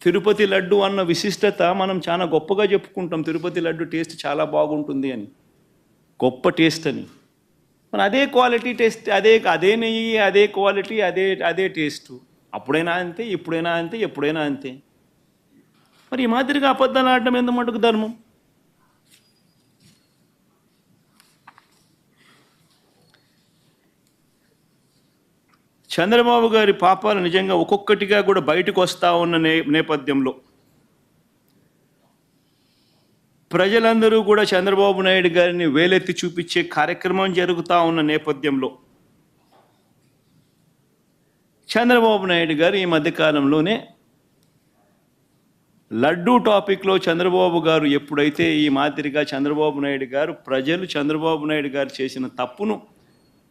తిరుపతి లడ్డు అన్న విశిష్టత మనం చాలా గొప్పగా చెప్పుకుంటాం. తిరుపతి లడ్డు టేస్ట్ చాలా బాగుంటుంది అని, గొప్ప టేస్ట్ అని. మన అదే క్వాలిటీ టేస్ట్, అదే నెయ్యి, అదే క్వాలిటీ, అదే టేస్ట్. అప్పుడైనా అంతే, ఇప్పుడైనా అంతే, ఎప్పుడైనా అంతే. మరి ఈ మాదిరిగా అబద్ధాలు ఆడటం ఎంత మటుకు ధర్మం? చంద్రబాబు గారి పాపాలు నిజంగా ఒక్కొక్కటిగా కూడా బయటకు వస్తూ ఉన్న నేపథ్యంలో ప్రజలందరూ కూడా చంద్రబాబు నాయుడు గారిని వేలెత్తి చూపించే కార్యక్రమం జరుగుతూ ఉన్న నేపథ్యంలో చంద్రబాబు నాయుడు గారు ఈ మధ్యకాలంలోనే లడ్డూ టాపిక్లో చంద్రబాబు గారు ఎప్పుడైతే ఈ మాదిరిగా చంద్రబాబు నాయుడు గారు ప్రజలు చంద్రబాబు నాయుడు గారు చేసిన తప్పును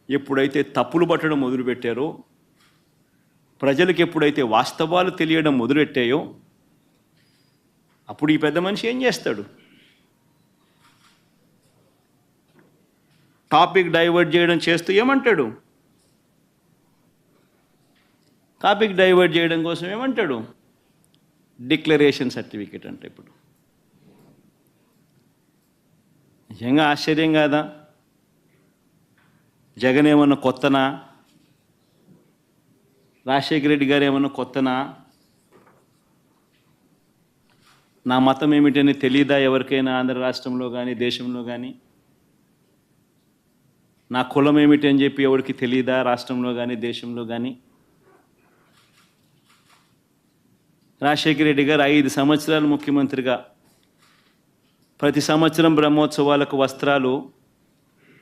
ఎప్పుడైతే తప్పులు పట్టడం మొదలుపెట్టారో, ప్రజలకు ఎప్పుడైతే వాస్తవాలు తెలియడం మొదలెట్టాయో, అప్పుడు ఈ పెద్ద మనిషి ఏం చేస్తాడు? టాపిక్ డైవర్ట్ చేయడం చేస్తూ ఏమంటాడు? టాపిక్ డైవర్ట్ చేయడం కోసం ఏమంటాడు? డిక్లరేషన్ సర్టిఫికేట్ అంటే. ఇప్పుడు నిజంగా ఆశ్చర్యం కాదా? జగన్ ఏమన్నా కొత్తనా? రాజశేఖర రెడ్డి గారు ఏమన్నా కొత్తనా? నా మతం ఏమిటని తెలియదా ఎవరికైనా ఆంధ్ర రాష్ట్రంలో కానీ దేశంలో కానీ? నా కులం ఏమిటి అని చెప్పి ఎవరికి తెలియదా రాష్ట్రంలో కానీ దేశంలో కానీ? రాజశేఖర రెడ్డి గారు 5 సంవత్సరాలు ముఖ్యమంత్రిగా ప్రతి సంవత్సరం బ్రహ్మోత్సవాలకు వస్త్రాలు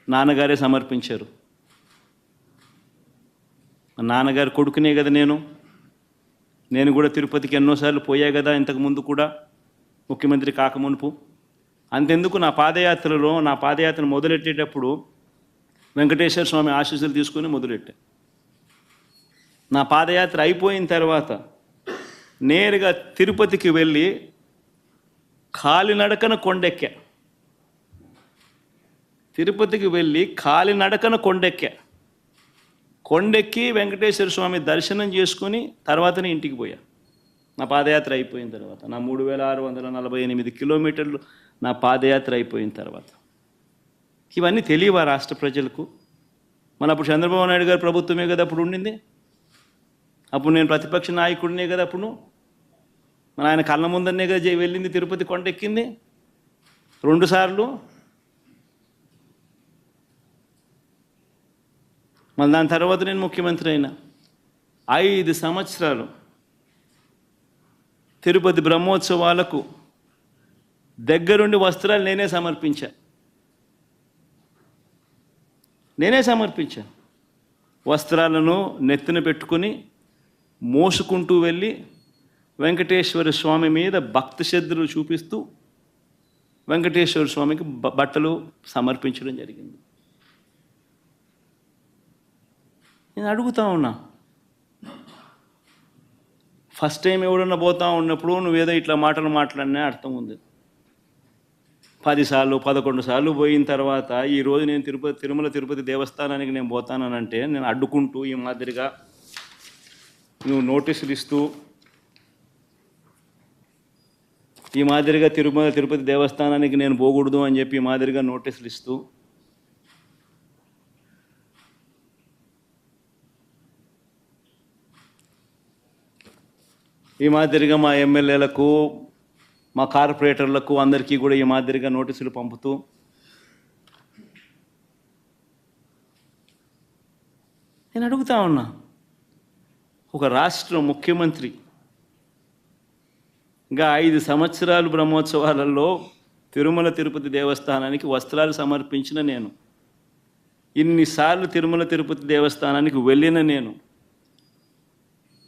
నాన్నగారే సమర్పించారు. నాన్నగారు కొడుకునే కదా నేను కూడా తిరుపతికి ఎన్నోసార్లు పోయా కదా ఇంతకుముందు కూడా, ముఖ్యమంత్రి కాకమునుపు. అంతెందుకు నా పాదయాత్ర మొదలెట్టేటప్పుడు వెంకటేశ్వర స్వామి ఆశీస్సులు తీసుకుని మొదలెట్టా. నా పాదయాత్ర అయిపోయిన తర్వాత నేరుగా తిరుపతికి వెళ్ళి కాలినడకన కొండెక్కా. తిరుపతికి వెళ్ళి కాలినడకన కొండెక్కా. కొండెక్కి వెంకటేశ్వర స్వామి దర్శనం చేసుకొని తర్వాతనే ఇంటికి పోయా. నా పాదయాత్ర అయిపోయిన తర్వాత, నా 3648 కిలోమీటర్లు నా పాదయాత్ర అయిపోయిన తర్వాత. ఇవన్నీ తెలియవా రాష్ట్ర ప్రజలకు? మన అప్పుడు చంద్రబాబు నాయుడు గారు ప్రభుత్వమే కదా అప్పుడు ఉండింది. అప్పుడు నేను ప్రతిపక్ష నాయకుడినే కదా అప్పుడు. మన ఆయన కళ్ళ ముందరనే కదా వెళ్ళింది, తిరుపతి కొండెక్కింది 2 సార్లు. మళ్ళీ దాని తర్వాత నేను ముఖ్యమంత్రి అయినా. 5 సంవత్సరాలు తిరుపతి బ్రహ్మోత్సవాలకు దగ్గరుండి వస్త్రాలు నేనే సమర్పించా. వస్త్రాలను నెత్తిన పెట్టుకుని మోసుకుంటూ వెళ్ళి వెంకటేశ్వర స్వామి మీద భక్తి శ్రద్ధలు చూపిస్తూ వెంకటేశ్వర స్వామికి బట్టలు సమర్పించడం జరిగింది. నేను అడుగుతా ఉన్నా, ఫస్ట్ టైం ఎవడన్నా పోతా ఉన్నప్పుడు నువ్వేదో ఇట్లా మాటలు మాట్లాడినా అర్థం ఉంది. 10 సార్లు 11 సార్లు పోయిన తర్వాత ఈరోజు నేను తిరుమల తిరుపతి దేవస్థానానికి నేను పోతానంటే నేను అడ్డుకుంటూ ఈ మాదిరిగా నువ్వు నోటీసులు ఇస్తూ ఈ మాదిరిగా తిరుమల తిరుపతి దేవస్థానానికి నేను పోకూడదు అని చెప్పి ఈ మాదిరిగా నోటీసులు ఇస్తూ ఈ మాదిరిగా మా ఎమ్మెల్యేలకు మా కార్పొరేటర్లకు అందరికీ కూడా ఈ మాదిరిగా నోటీసులు పంపుతూ నేను అడుగుతా ఉన్నా, ఒక రాష్ట్ర ముఖ్యమంత్రి ఇంకా 5 సంవత్సరాలు బ్రహ్మోత్సవాలలో తిరుమల తిరుపతి దేవస్థానానికి వస్త్రాలు సమర్పించిన నేను, ఇన్నిసార్లు తిరుమల తిరుపతి దేవస్థానానికి వెళ్ళిన నేను,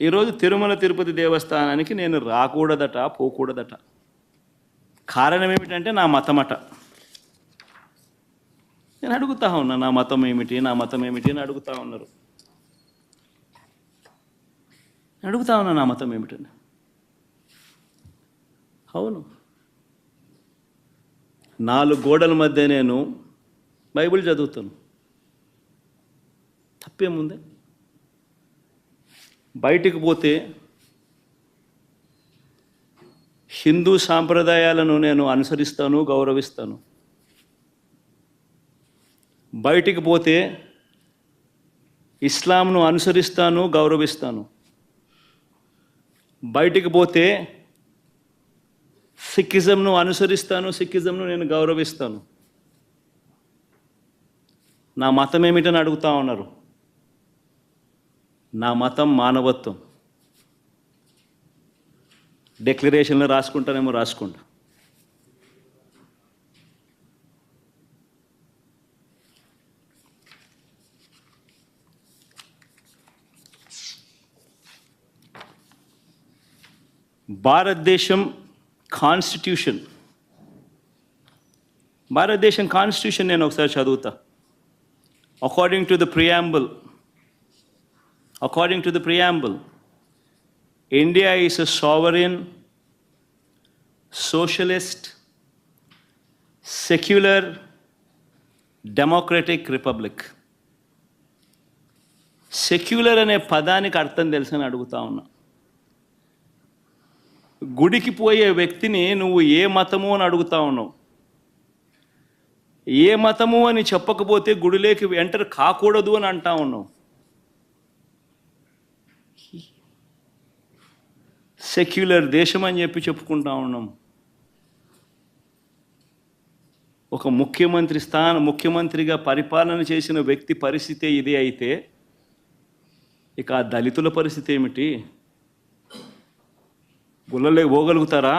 ఈరోజు తిరుమల తిరుపతి దేవస్థానానికి నేను రాకూడదట, పోకూడదట. కారణం ఏమిటంటే నా మతమట. నేను అడుగుతా ఉన్నా, నా మతం ఏమిటి అని అడుగుతా ఉన్నారు. అడుగుతా ఉన్నా నా మతం ఏమిటని. అవును, 4 గోడల మధ్య నేను బైబిల్ చదువుతాను, తప్పేముంది? బయటికి పోతే హిందూ సాంప్రదాయాలను నేను అనుసరిస్తాను, గౌరవిస్తాను. బయటికి పోతే ఇస్లాంను అనుసరిస్తాను, గౌరవిస్తాను. బయటికి పోతే సిక్కిజంను అనుసరిస్తాను, సిక్కిజంను నేను గౌరవిస్తాను. నా మతం ఏమిటని అడుగుతా ఉన్నారు. నా మతం మానవత్వం. డిక్లరేషన్లో రాసుకుంటానేమో రాసుకుంటా. భారతదేశం కాన్స్టిట్యూషన్ నేను ఒకసారి చదువుతా. According to the preamble, India is a sovereign, socialist, secular, democratic republic. Secular అనే పదానికి అర్థం తెలుసని అడుగుతా ఉన్నా. గుడికి పోయే వ్యక్తిని నువ్వు ఏ మతము అని అడుగుతా ఉన్నావు. ఏ మతము అని చెప్పకపోతే గుడిలోకి ఎంటర్ కాకూడదు అని అంటా ఉన్నావు. సెక్యులర్ దేశం అని చెప్పి చెప్పుకుంటా ఉన్నాం. ఒక ముఖ్యమంత్రిగా పరిపాలన చేసిన వ్యక్తి పరిస్థితి ఇదే అయితే ఇక ఆ దళితుల పరిస్థితి ఏమిటి? గుళ్ళలే పోగలుగుతారా?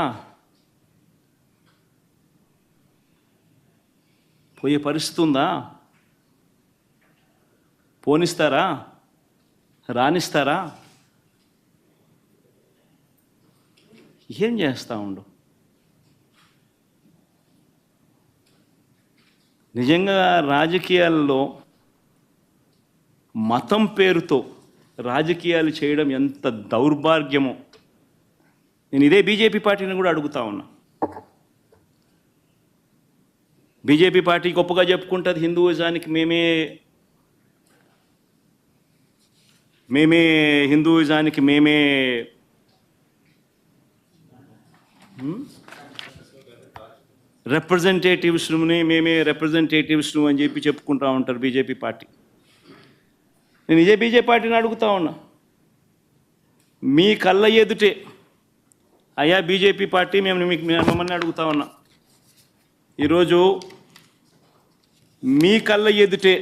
పోయే పరిస్థితి ఉందా? పోనిస్తారా? రానిస్తారా? ఏం చేస్తూ ఉండు? నిజంగా రాజకీయాల్లో మతం పేరుతో రాజకీయాలు చేయడం ఎంత దౌర్భాగ్యమో నేను ఇదే బీజేపీ పార్టీని కూడా అడుగుతా ఉన్నా. బీజేపీ పార్టీ గొప్పగా చెప్పుకుంటుంది హిందూయిజానికి మేమే మేమే హిందూయిజానికి మేమే రిప్రజెంటేటివ్స్ని అని చెప్పి చెప్పుకుంటూ ఉంటారు బీజేపీ పార్టీ. నేను ఇదే బీజేపీ పార్టీని అడుగుతా ఉన్నా, మీ కళ్ళ ఎదుటే అయ్యా బీజేపీ పార్టీ మిమ్మల్ని అడుగుతా ఉన్నా, ఈరోజు మీ కళ్ళ ఎదుటే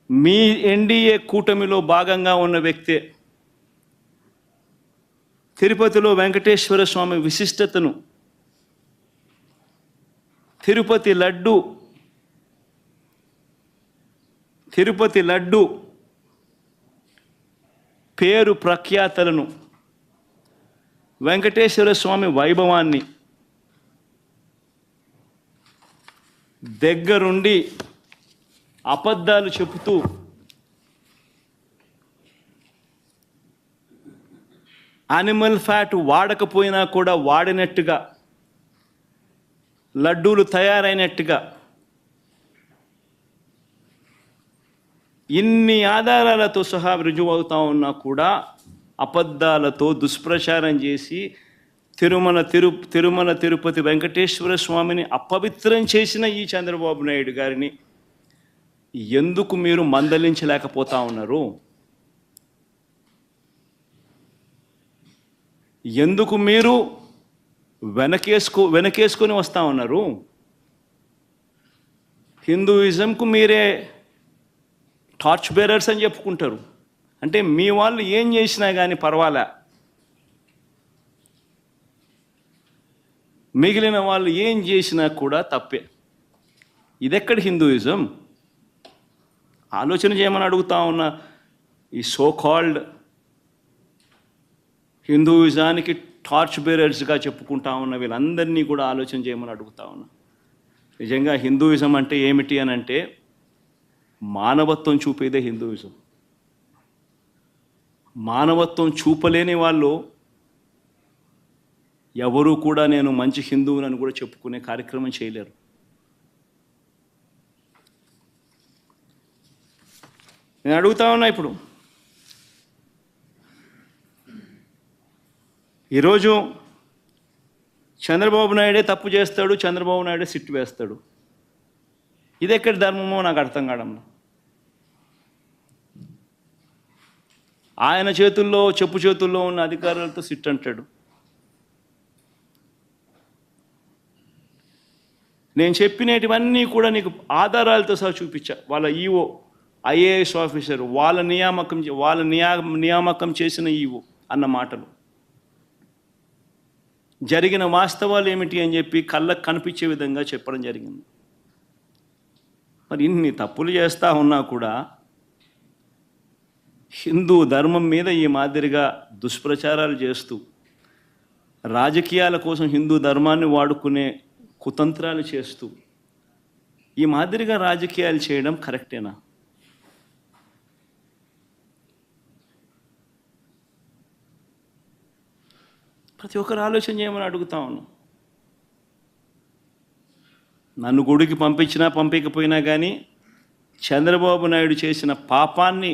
మీ ఎన్డీఏ కూటమిలో భాగంగా ఉన్న వ్యక్తే తిరుపతిలో వెంకటేశ్వర స్వామి విశిష్టతను, తిరుపతి లడ్డు పేరు ప్రఖ్యాతలను, వెంకటేశ్వర స్వామి వైభవాన్ని దగ్గరుండి అబద్ధాలు చెబుతూ యానిమల్ ఫ్యాట్ వాడకపోయినా కూడా వాడినట్టుగా, లడ్డూలు తయారైనట్టుగా ఇన్ని ఆధారాలతో సహా రుజువు అవుతా ఉన్నా కూడా అబద్ధాలతో దుష్ప్రచారం చేసి తిరుమల తిరుపతి వెంకటేశ్వర స్వామిని అపవిత్రం చేసిన ఈ చంద్రబాబు నాయుడు గారిని ఎందుకు మీరు మందలించలేకపోతా ఉన్నారు? ఎందుకు మీరు వెనకేసుకొని వస్తూ ఉన్నారు? హిందూయిజంకు మీరే టార్చ్ బేరర్స్ అని చెప్పుకుంటారు. అంటే మీ వాళ్ళు ఏం చేసినా కానీ పర్వాలే, మిగిలిన వాళ్ళు ఏం చేసినా కూడా తప్పే. ఇదెక్కడ హిందూయిజం? ఆలోచన చేయమని అడుగుతా ఉన్న ఈ సో కాల్డ్ హిందూయిజానికి టార్చ్ బేరర్స్గా చెప్పుకుంటా ఉన్న వీళ్ళందరినీ కూడా ఆలోచన చేయమని అడుగుతా ఉన్నా. నిజంగా హిందూయిజం అంటే ఏమిటి అని అంటే మానవత్వం చూపేదే హిందూయిజం. మానవత్వం చూపలేని వాళ్ళు ఎవరూ కూడా నేను మంచి హిందువునని కూడా చెప్పుకునే కార్యక్రమం చేయలేరు. నేను అడుగుతా ఉన్నా, ఇప్పుడు ఈరోజు చంద్రబాబు నాయుడే తప్పు చేస్తాడు, చంద్రబాబు నాయుడే సిట్టు వేస్తాడు. ఇది ఎక్కడి ధర్మమో నాకు అర్థం కావడంలో. ఆయన చెప్పు చేతుల్లో ఉన్న అధికారులతో సిట్ అంటాడు. నేను చెప్పినటువన్నీ కూడా నీకు ఆధారాలతో సహా చూపించా. వాళ్ళ ఈఓ ఐఏఎస్ ఆఫీసర్ వాళ్ళ నియామకం చేసిన ఈఓ అన్న మాటలు, జరిగిన వాస్తవాలు ఏమిటి అని చెప్పి కళ్ళకు కనిపించే విధంగా చెప్పడం జరిగింది. మరి ఇన్ని తప్పులు చేస్తూ ఉన్నా కూడా హిందూ ధర్మం మీద ఈ మాదిరిగా దుష్ప్రచారాలు చేస్తూ రాజకీయాల కోసం హిందూ ధర్మాన్ని వాడుకునే కుతంత్రాలు చేస్తూ ఈ మాదిరిగా రాజకీయాలు చేయడం కరెక్టేనా? ప్రతి ఒక్కరు ఆలోచన చేయమని అడుగుతా ఉన్నాం. నన్ను గుడికి పంపించినా పంపించకపోయినా కానీ చంద్రబాబు నాయుడు చేసిన పాపాన్ని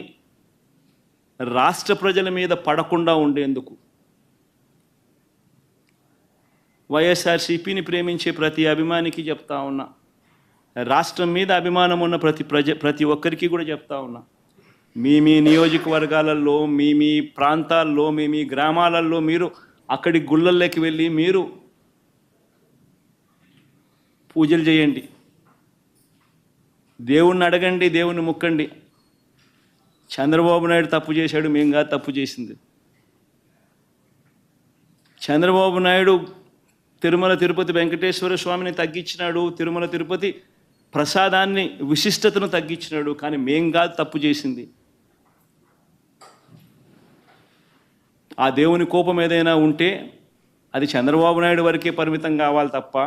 రాష్ట్ర ప్రజల మీద పడకుండా ఉండేందుకు వైఎస్ఆర్సీపీని ప్రేమించే ప్రతి అభిమానికి చెప్తా ఉన్నా, రాష్ట్రం మీద అభిమానం ఉన్న ప్రతి ఒక్కరికి కూడా చెప్తా ఉన్నా, మీ నియోజకవర్గాలలో మీ ప్రాంతాల్లో మీ గ్రామాలలో మీరు అక్కడి గుళ్ళల్లోకి వెళ్ళి మీరు పూజలు చేయండి, దేవుణ్ణి అడగండి, దేవుణ్ణి ముక్కండి. చంద్రబాబు నాయుడు తప్పు చేశాడు, మేము కాదు తప్పు చేసింది. చంద్రబాబు నాయుడు తిరుమల తిరుపతి వెంకటేశ్వర స్వామిని తగ్గించినాడు, తిరుమల తిరుపతి ప్రసాదాన్ని విశిష్టతను తగ్గించినాడు, కానీ మేం కాదు తప్పు చేసింది. ఆ దేవుని కోపం ఏదైనా ఉంటే అది చంద్రబాబు నాయుడు వరకే పరిమితం కావాలి తప్ప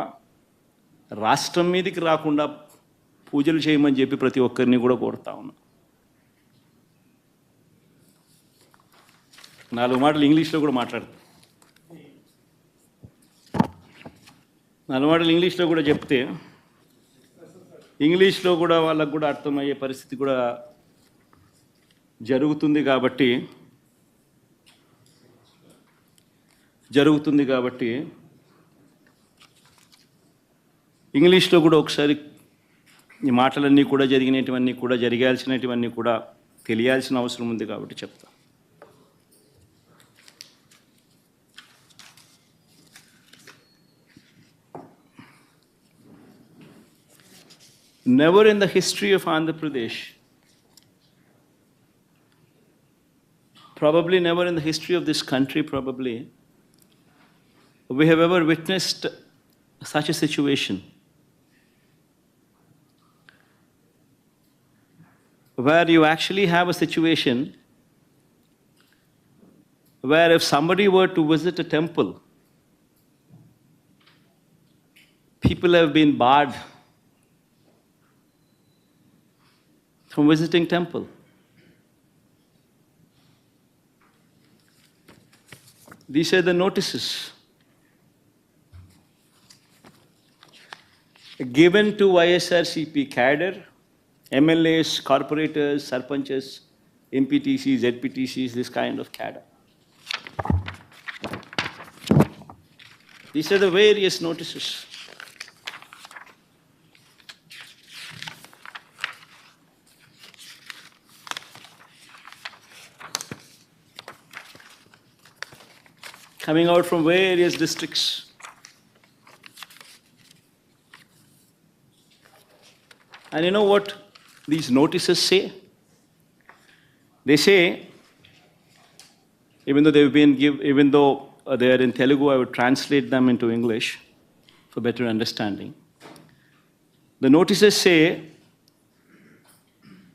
రాష్ట్రం మీదకి రాకుండా పూజలు చేయమని చెప్పి ప్రతి ఒక్కరిని కూడా కోరుతా ఉన్నా. 4 మాటలు ఇంగ్లీష్లో కూడా మాట్లాడతా. 4 మాటలు ఇంగ్లీష్లో కూడా చెప్తే ఇంగ్లీష్లో కూడా వాళ్ళకు కూడా అర్థమయ్యే పరిస్థితి కూడా జరుగుతుంది కాబట్టి ఇంగ్లీష్లో కూడా ఒకసారి ఈ మాటలన్నీ కూడా జరిగినటువన్నీ కూడా జరగాల్సినటువన్నీ కూడా తెలియాల్సిన అవసరం ఉంది కాబట్టి చెప్తా. Never in the history of Andhra Pradesh, probably never in the history of this country, probably, we have ever witnessed such a situation where you actually have a situation where if somebody were to visit a temple, people have been barred from visiting temple. These are the notices given to YSRCP cadre, MLAs, corporators, sarpanches, MPTCs, ZPTCs, this kind of cadre. These are the various notices. Coming out from various districts. And you know what these notices say? They say, even though they are in Telugu, I would translate them into English for better understanding. The notices say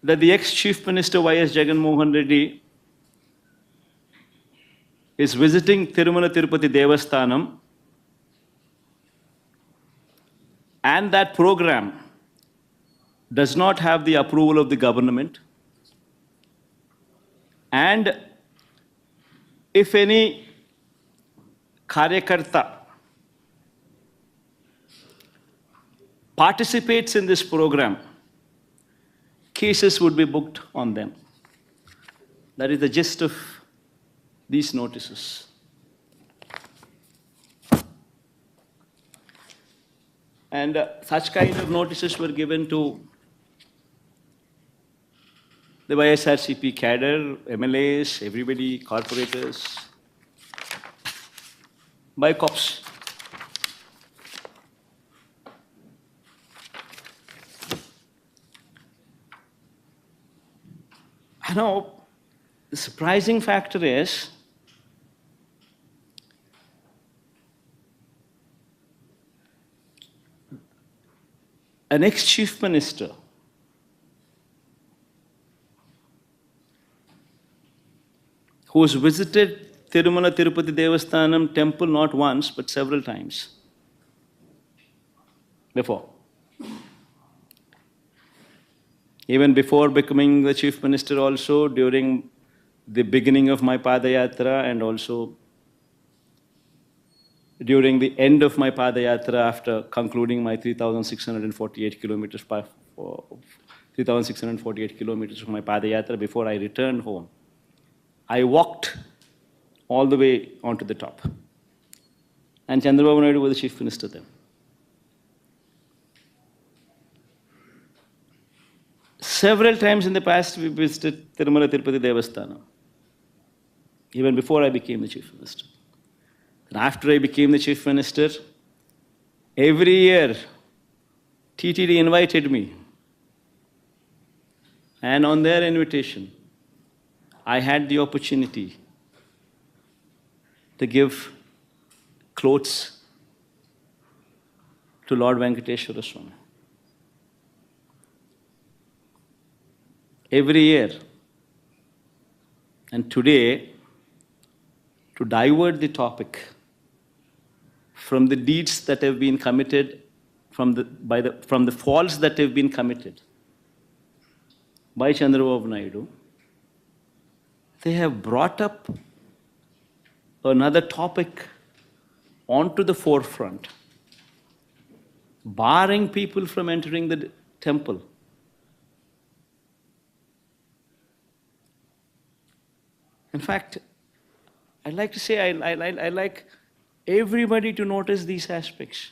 that the ex-Chief Minister Y.S. Jagan Mohan Reddy is visiting Tirumala Tirupati Devasthanam, and that program does not have the approval of the government, and if any karyakarta participates in this program, cases would be booked on them. That is the gist of these notices. And such kind of notices were given to the YSRCP cadre, MLAs, everybody, corporators, by cops. I know the surprising factor is an ex-chief minister who has visited Tirumala Tirupati Devasthanam temple not once but several times before. Even before becoming the chief minister also, during the beginning of my Padayatra and also during the end of my Padayatra after concluding my 3,648 kilometers of my Padayatra before I returned home, I walked all the way onto the top. And Chandrababu Naidu was the chief minister then. Several times in the past we visited Tirumala Tirupati Devasthanam, even before I became the chief minister. And after I became the chief minister, every year TTD invited me. And on their invitation, I had the opportunity to give clothes to Lord Venkateshwara Swami. Every year. And today, to divert the topic from the deeds that have been committed, from the faults that have been committed by Chandrababu Naidu, they have brought up another topic onto the forefront, barring people from entering the temple. In fact, I'd like to say I like everybody to notice these aspects.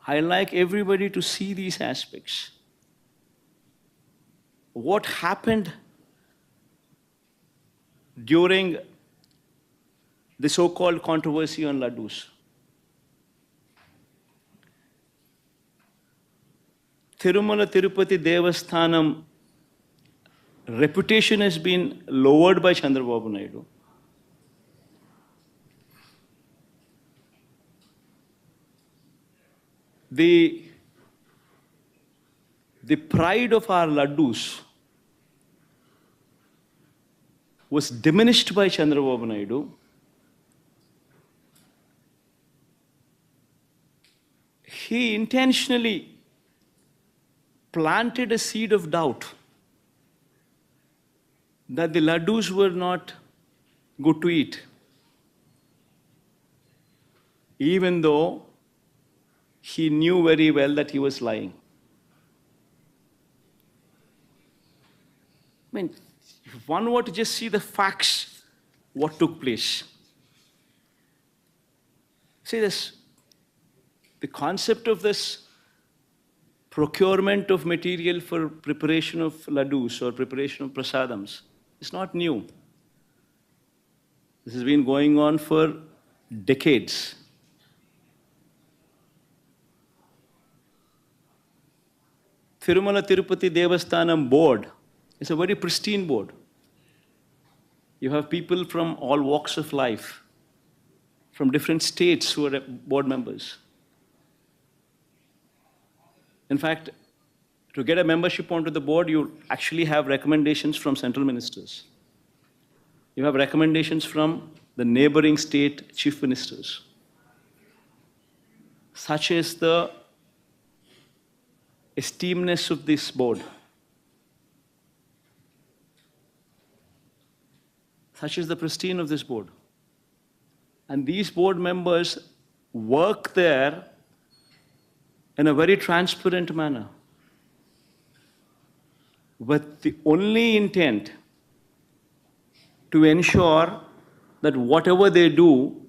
I like everybody to see these aspects. What happened during the so-called controversy on laddus? Tirumala Tirupati Devasthanam reputation has been lowered by Chandrababu Naidu. The pride of our laddus was diminished by Chandrababu Naidu. He intentionally planted a seed of doubt that the laddus were not good to eat, even though he knew very well that he was lying. I mean, if one were to just see the facts, what took place. See this, the concept of this procurement of material for preparation of laddus or preparation of prasadams is not new. This has been going on for decades. Tirumala Tirupati Devasthanam board is a very pristine board. You have people from all walks of life, from different states who are board members. In fact, to get a membership onto the board, you actually have recommendations from central ministers. You have recommendations from the neighboring state chief ministers. Such is the esteemness of this board. Such is the pristine of this board. And these board members work there in a very transparent manner, with the only intent to ensure that whatever they do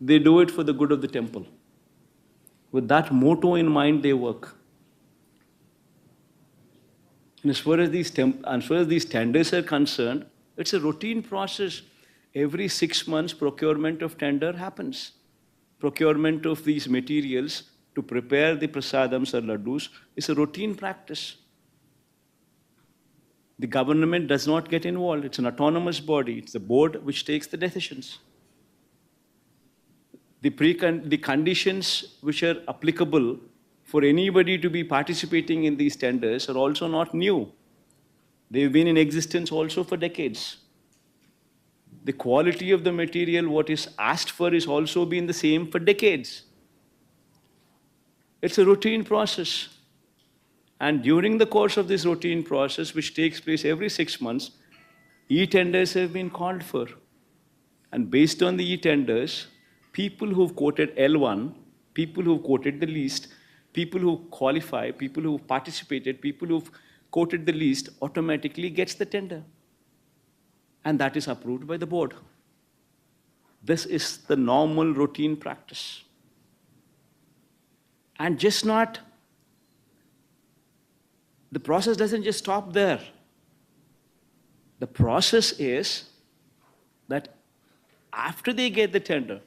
it for the good of the temple. With that motto in mind, they work. And as far as these tenders are concerned, it's a routine process. Every 6 months, procurement of tender happens. Procurement of these materials to prepare the prasadams or laddus is a routine practice. The government does not get involved. It's an autonomous body. It's the board which takes the decisions. The conditions which are applicable for anybody to be participating in these tenders are also not new. They've been in existence also for decades. The quality of the material, what is asked for, is also been the same for decades. It's a routine process. And during the course of this routine process, which takes place every 6 months, e-tenders have been called for. And based on the e-tenders, people who've quoted L1, people who've quoted the least, people who qualify, people who've participated, people who've quoted the least, automatically gets the tender. And that is approved by the board. This is the normal routine practice. And just not, the process doesn't just stop there. The process is that after they get the tender,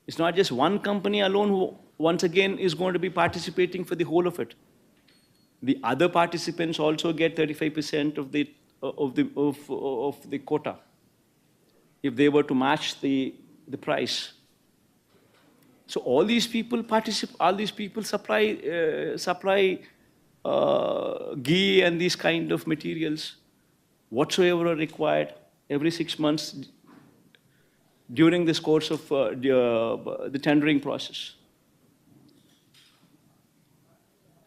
it's not just one company alone who once again is going to be participating for the whole of it. The other participants also get 35% of the quota if they were to match the price. So all these people supply ghee and these kind of materials whatsoever are required every 6 months during this course of the tendering process.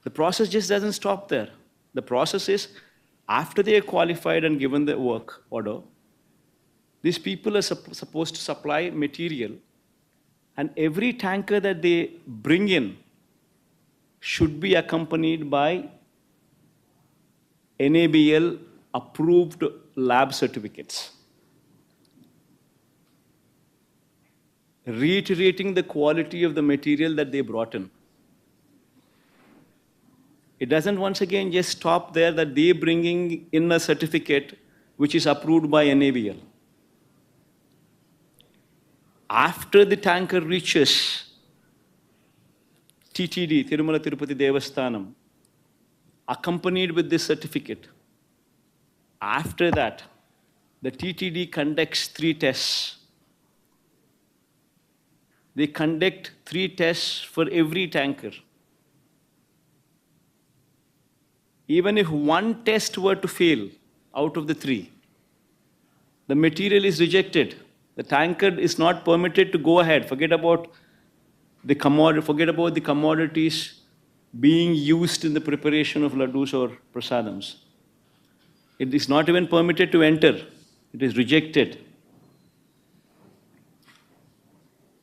The process just doesn't stop there. The process is, after they are qualified and given the work order, these people are supposed to supply material, and every tanker that they bring in should be accompanied by NABL approved lab certificates, reiterating the quality of the material that they brought in. It doesn't once again just stop there that they bringing in a certificate which is approved by NABL. After the tanker reaches TTD, Tirumala Tirupati Devasthanam, accompanied with this certificate, after that, the TTD conducts 3 tests. They conduct 3 tests for every tanker. Even if 1 test were to fail out of the 3, the material is rejected. The tanker is not permitted to go ahead. Forget about the commodities being used in the preparation of laddus or prasadams. It is not even permitted to enter. It is rejected.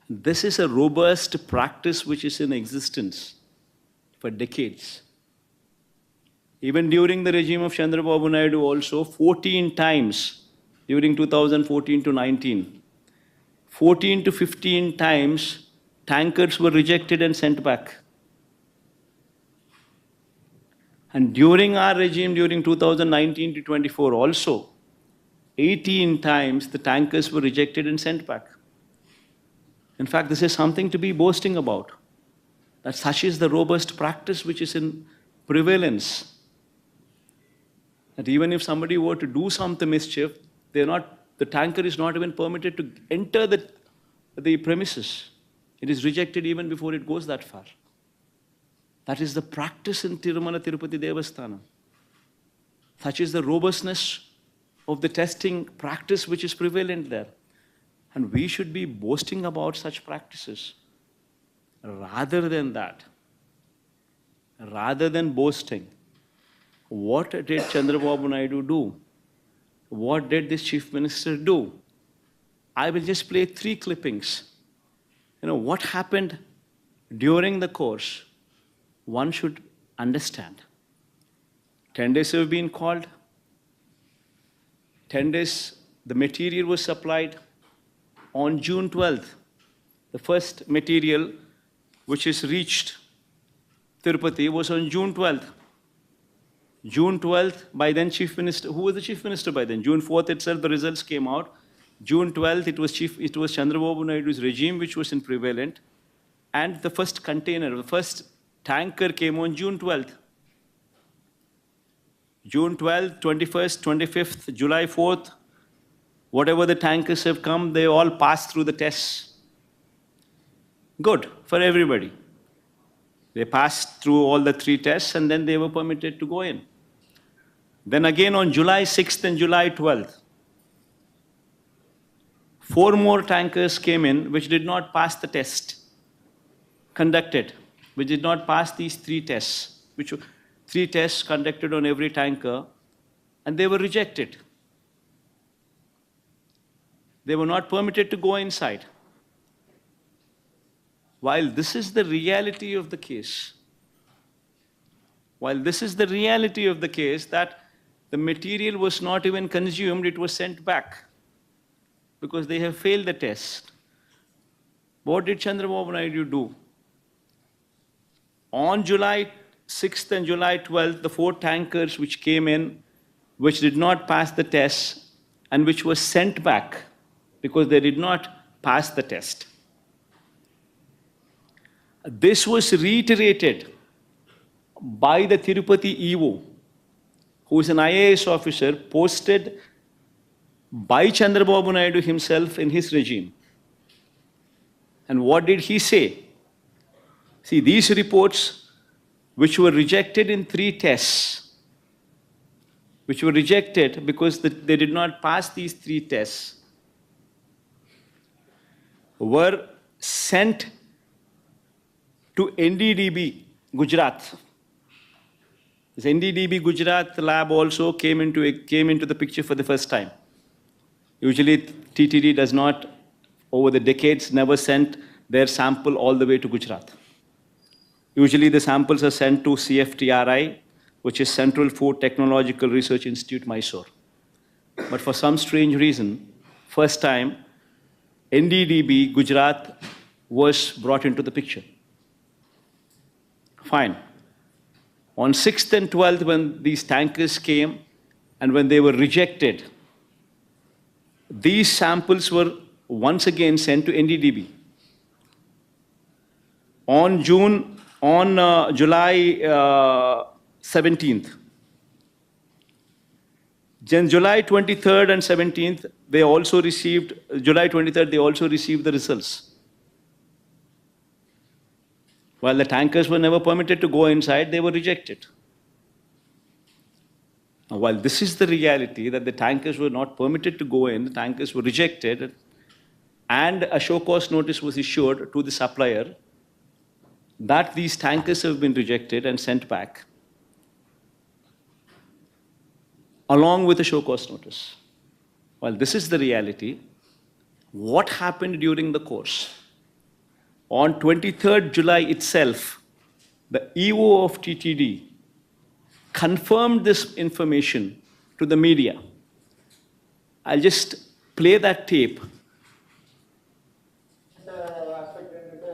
This is a robust practice which is in existence for decades. Even during the regime of Chandrababu Naidu also, 14 times during 2014 to 19, 14 to 15 times tankers were rejected and sent back. And during our regime, during 2019 to 24 also, 18 times the tankers were rejected and sent back. In fact, this is something to be boasting about, that such is the robust practice which is in prevalence. That even if somebody were to do some mischief, the tanker is not even permitted to enter the premises. It is rejected even before it goes that far. That is the practice in Tirumala Tirupati Devasthanam. Such is the robustness of the testing practice which is prevalent there. And we should be boasting about such practices. Rather than that, rather than boasting, what did Chandrababu Naidu do? What did this Chief Minister do? I will just play 3 clippings. What happened during the course, one should understand. 10 days have been called. 10 days, the material was supplied. On June 12th, the first material which is reached Tirupati was on June 12th. June 12th, by then Chief Minister, who was the Chief Minister by then? June 4th itself, the results came out. June 12th, it was Chandrababu Naidu's regime which was in prevalent. And the first container, the first tanker came on June 12th. June 12th, 21st, 25th, July 4th, whatever the tankers have come, they all passed through the tests. Good for everybody. They passed through all the 3 tests and then they were permitted to go in. Then again on July 6th and July 12th, 4 more tankers came in which did not pass the test conducted, which did not pass these 3 tests, which were 3 tests conducted on every tanker, and they were rejected. They were not permitted to go inside. While this is the reality of the case, that the material was not even consumed, it was sent back because they have failed the test. What did Chandrababu Naidu do? On July 6th and July 12th, the 4 tankers which came in, which did not pass the test and which were sent back because they did not pass the test. This was reiterated by the Tirupati EO, who is an IAS officer posted by Chandrababu Naidu himself in his regime. And what did he say? See, these reports, which were rejected in 3 tests, which were rejected because they did not pass these 3 tests, were sent to NDDB, Gujarat. This NDDB Gujarat lab also came into the picture for the first time. Usually TTD does not, over the decades, never sent their sample all the way to Gujarat. Usually the samples are sent to CFTRI, which is Central Food Technological Research Institute, Mysore. but for some strange reason, first time, NDDB, Gujarat, was brought into the picture. Fine. On 6th and 12th, when these tankers came and when they were rejected, these samples were once again sent to NDDB. On July 17th, then July 23rd and 17th, they also received, July 23rd, they also received the results. While the tankers were never permitted to go inside, they were rejected. Now, while this is the reality that the tankers were not permitted to go in, the tankers were rejected, and a show cause notice was issued to the supplier that these tankers have been rejected and sent back, along with a show cause notice. While this is the reality, what happened during the course? On 23rd July itself, the EO of TTD confirmed this information to the media. I'll just play that tape. Aspect ఏంటంటే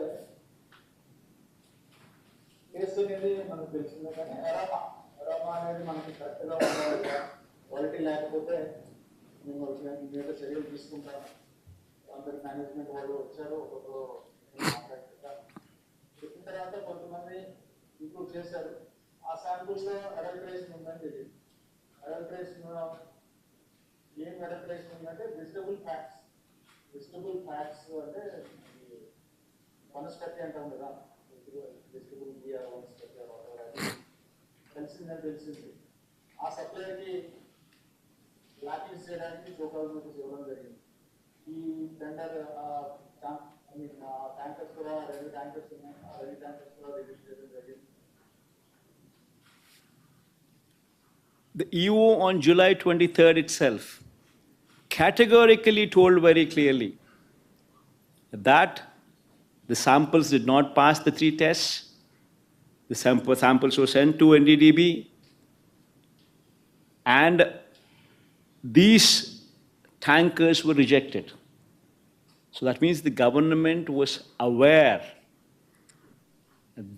కేసు అనేది మనకు తెలిసిందే, కానీ ఎరామా అనేది మనకి కరెక్ట్గా ఉండాలి. క్వాలిటీ లేకపోతే మేము వచ్చిన మీద చర్యలు తీసుకుంటాము. అందరి మేనేజ్మెంట్ వాళ్ళు వచ్చారు, ఒక్కొక్కరు చెప్పిన తర్వాత కొంతమంది ఇంప్రూవ్ చేశారు. ఆ శాంపుల్స్లో అడల్టరేషన్ ఉందని తెలియదు. అడల్టరేషన్ ఏం అడల్టరేషన్ ఉందంటే విజిటబుల్ ఫ్యాక్ట్స్. విజిటబుల్ ఫ్యాక్ట్స్ అంటే వనస్పతి అంటాం కదా, వెజిటబుల్ బియర్ వనస్పతి తెలిసింది. ఆ సప్లైకి బ్లాక్ లిస్ట్ చేయడానికి షోకాజ్ నోటీస్ ఇవ్వడం జరిగింది. ఈ టెండర్ ట్యాంకర్స్ కూడా 2 ట్యాంకర్స్ ఉన్నాయి, ఆ 2 ట్యాంకర్స్ కూడా రిలీజ్ చేయడం జరిగింది. The EO on July 23rd itself categorically told very clearly that the samples did not pass the 3 tests. The samples were sent to NDDB, and these tankers were rejected. So that means the government was aware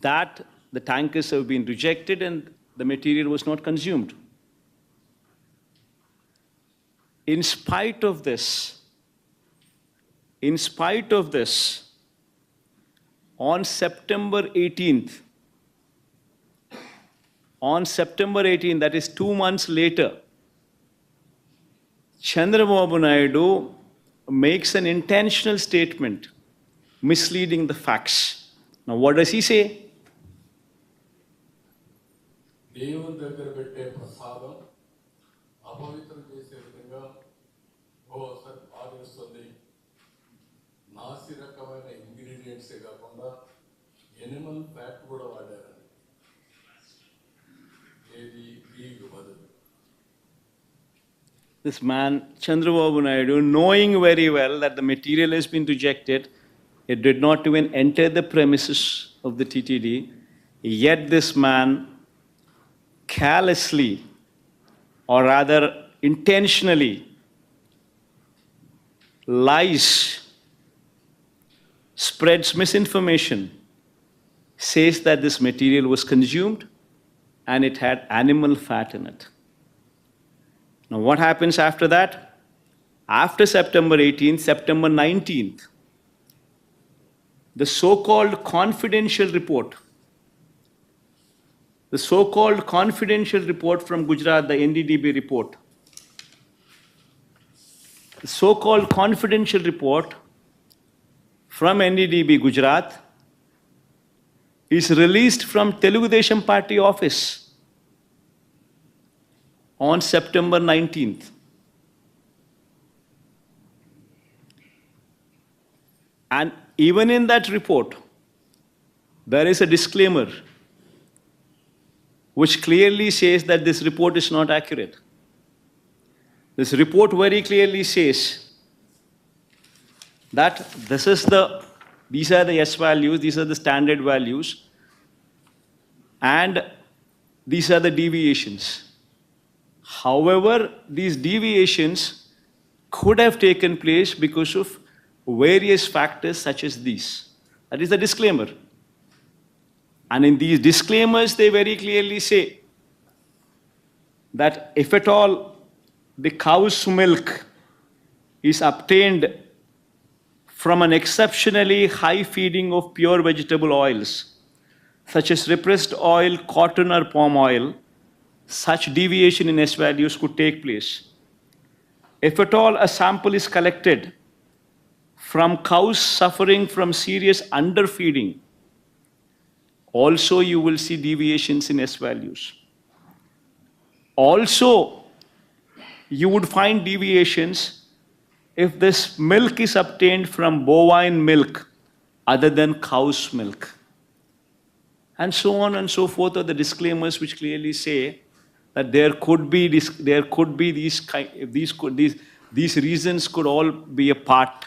that the tankers have been rejected and the material was not consumed. In spite of this, on September 18th, that is 2 months later, Chandrababu Naidu makes an intentional statement misleading the facts. Now, what does he say? దేవుని దగ్గర పెట్టే ప్రసాదం అపవిత్రం చేసే విధంగా ఆదేశిస్తుంది. నాసి రకమైన ఇంగ్రీడియంట్సే కాకుండా ఎనిమల్ ఫ్యాట్ కూడా వాడారని. ఏది వీగు బదులు. This man, Chandrababu Naidu, knowing very well that the material has been rejected, it did not even enter the premises of the TTD, yet this man carelessly, or rather intentionally, lies, spreads misinformation, says that this material was consumed and it had animal fat in it. Now, what happens after that? After September 18th, September 19th, the so-called confidential report from Gujarat, the NDDB report, the so-called confidential report from NDDB Gujarat is released from Telugu Desam Party office on September 19th. And even in that report, there is a disclaimer which clearly says that this report is not accurate. This report very clearly says that these are the S values, these are the standard values, and these are the deviations. However, these deviations could have taken place because of various factors such as these. That is the disclaimer. And in these disclaimers, they very clearly say that if at all the cow's milk is obtained from an exceptionally high feeding of pure vegetable oils, such as repressed oil, cotton, or palm oil, such deviation in S values could take place. If at all a sample is collected from cows suffering from serious underfeeding, also you will see deviations in S values. Also, you would find deviations if this milk is obtained from bovine milk other than cow's milk. And so on and so forth are the disclaimers which clearly say that there could be these reasons could all be a part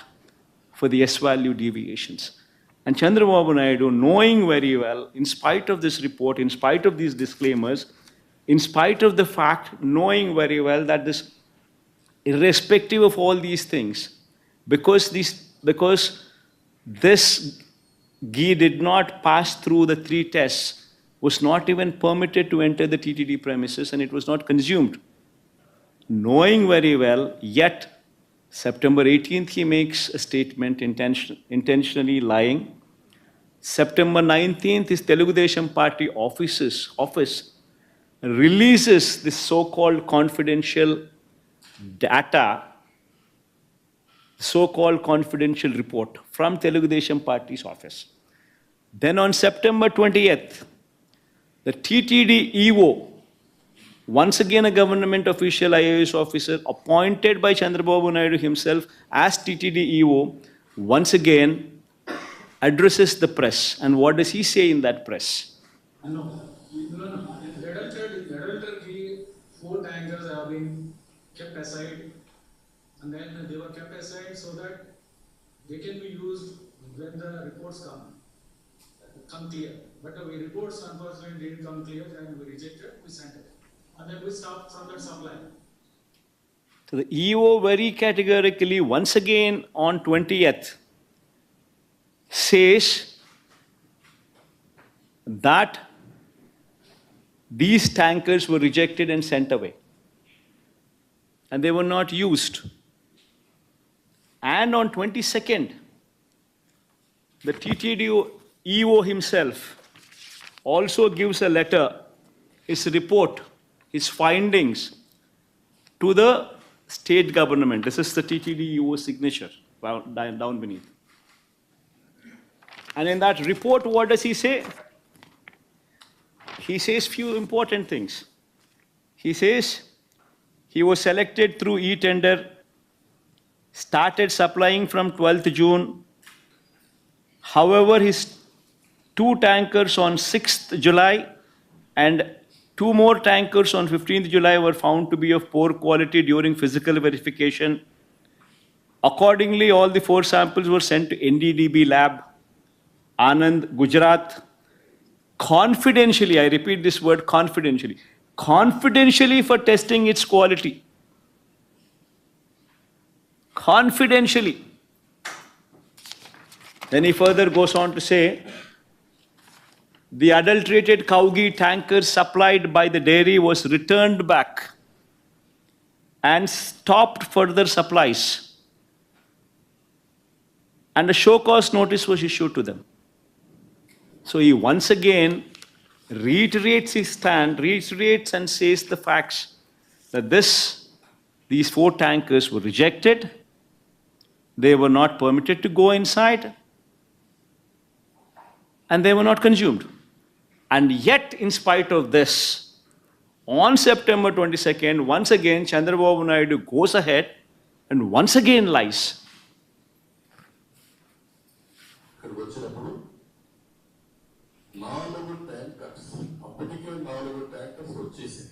for the S value deviations. And Chandrababu Naidu, knowing very well, in spite of this report, in spite of these disclaimers, in spite of the fact, knowing very well that this, irrespective of all these things, because this ghee did not pass through the 3 tests, was not even permitted to enter the TTD premises, and it was not consumed. Knowing very well, yet September 18th he makes a statement intentionally lying. September 19th his Telugu Desam Party office releases this so-called confidential data, so-called confidential report from Telugu Desam Party's office. Then on September 20th, the TTD EO, once again a government official, IAS officer, appointed by Chandrababu Naidu himself as TTD EO, once again addresses the press. And what does he say in that press? No. In Red Ghee, 4 tankers have been kept aside, and then they were kept aside so that they can be used when the reports come clear. But the reports unfortunately didn't come clear, and we rejected, we sent it. And then we stopped from that supply. So the EO very categorically, once again on 20th, says that these tankers were rejected and sent away. And they were not used. And on 22nd, the TTD EO himself also gives a letter, his report, his findings to the state government. This is the TTD EO signature down beneath. And in that report, what does he say? He says few important things. He says he was selected through e-tender, started supplying from 12th June. However, his 2 tankers on 6th July and 2 more tankers on 15th July were found to be of poor quality during physical verification. Accordingly, all the 4 samples were sent to NDDB lab, Anand, Gujarat, confidentially, I repeat this word confidentially for testing its quality. Confidentially. Then he further goes on to say, the adulterated cow ghee tanker supplied by the dairy was returned back and stopped further supplies. And a show cause notice was issued to them. So he once again reiterates his stand, reiterates and says the facts that these 4 tankers were rejected, they were not permitted to go inside, and they were not consumed. And yet, in spite of this, on September 22nd, once again, Chandrababu Naidu goes ahead and once again lies. ఇక్కడికి వచ్చినప్పుడు 4 ట్యాంకర్స్, అప్పటికే 4 ట్యాంకర్స్ వచ్చేసాయి,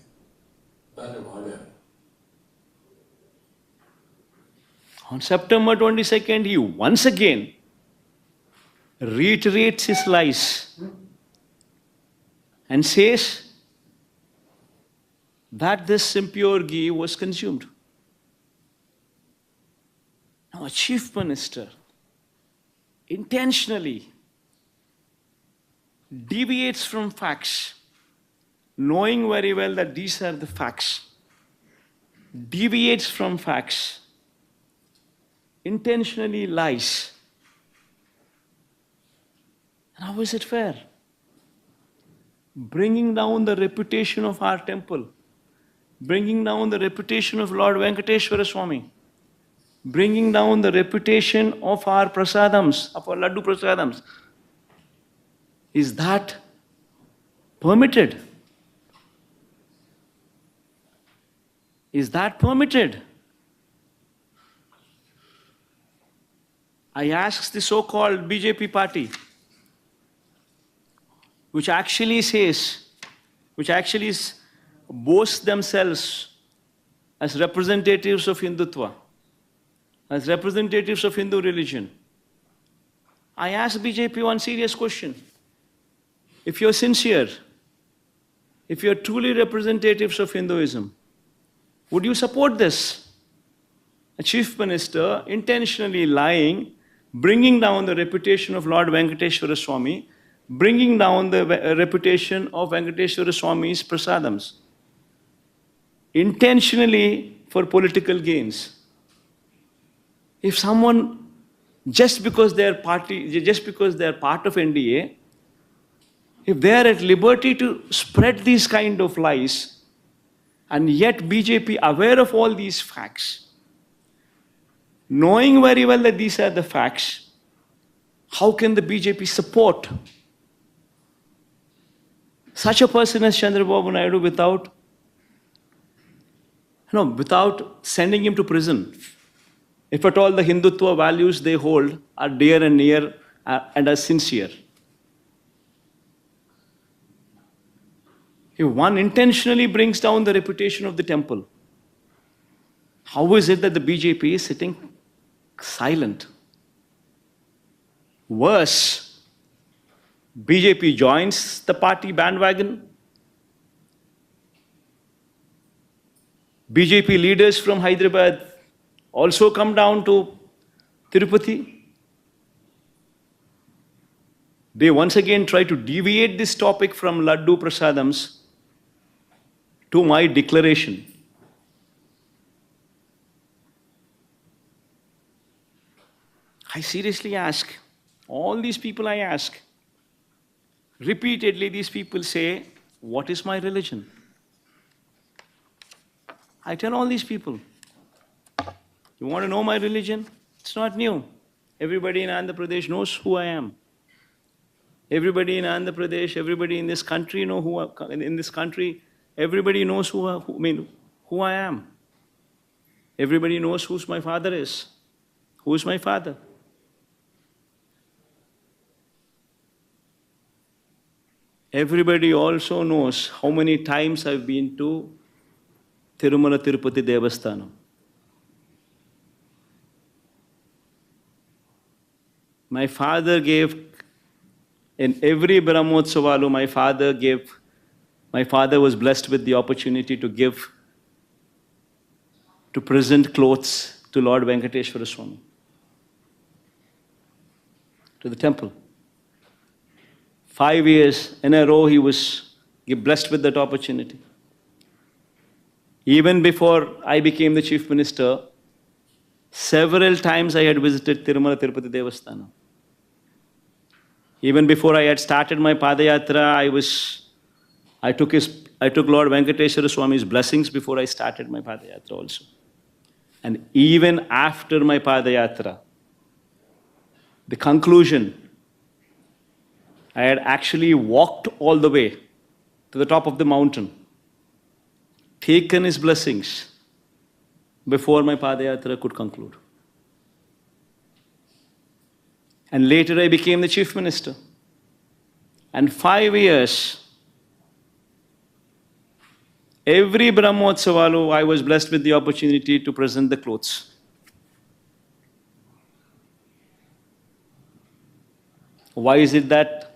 దాన్ని వాడారు. On September 22nd, he once again reiterates his lies and says that this impure ghee was consumed. Now, a chief minister intentionally deviates from facts, knowing very well that these are the facts, deviates from facts, intentionally lies. And how is it fair? Bringing down the reputation of our temple, bringing down the reputation of Lord Venkateshwara Swami, bringing down the reputation of our prasadams, of our laddu prasadams. Is that permitted? Is that permitted? I ask the so-called BJP party, which actually boasts themselves as representatives of Hindutva, as representatives of Hindu religion. I ask BJP one serious question. If you're sincere, if you're truly representatives of Hinduism, would you support this? A chief minister intentionally lying, bringing down the reputation of Lord Venkateshwara Swami, bringing down the reputation of Venkateshwara Swami's prasadams, intentionally for political gains. If someone, just because they're part of NDA, if they are at liberty to spread these kind of lies, and yet BJP aware of all these facts, knowing very well that these are the facts, how can the BJP support such a person as Chandrababu Naidu without sending him to prison? If at all the Hindutva values they hold are dear and near and are sincere. If one intentionally brings down the reputation of the temple, how is it that the BJP is sitting silent? Worse, BJP joins the party bandwagon. BJP leaders from Hyderabad also come down to Tirupati. They once again try to deviate this topic from Laddu Prasadams to my declaration. I seriously ask, all these people I ask, repeatedly these people say, what is my religion? I tell all these people, you want to know my religion? It's not new. Everybody in Andhra Pradesh knows who I am. Everybody in Andhra Pradesh, everybody in this country everybody knows who I am. Everybody knows who my father is. Who is my father? Everybody also knows how many times I've been to Tirumala Tirupati Devasthanam. My father gave, in every Brahmotsavalu, my father was blessed with the opportunity to present clothes to Lord Venkateshwara Swami, to the temple. 5 years in a row he was blessed with that opportunity. Even before I became the chief minister, several times I had visited Tirumala Tirupati Devasthanam. Even before I had started my Padayatra, I took Lord Venkateshwara Swami's blessings before I started my Padayatra also. And even after my Padayatra, the conclusion, I had actually walked all the way to the top of the mountain, taken his blessings before my Padayatra could conclude. And later I became the chief minister. And 5 years, every Brahmotsavalu, I was blessed with the opportunity to present the clothes. Why is it that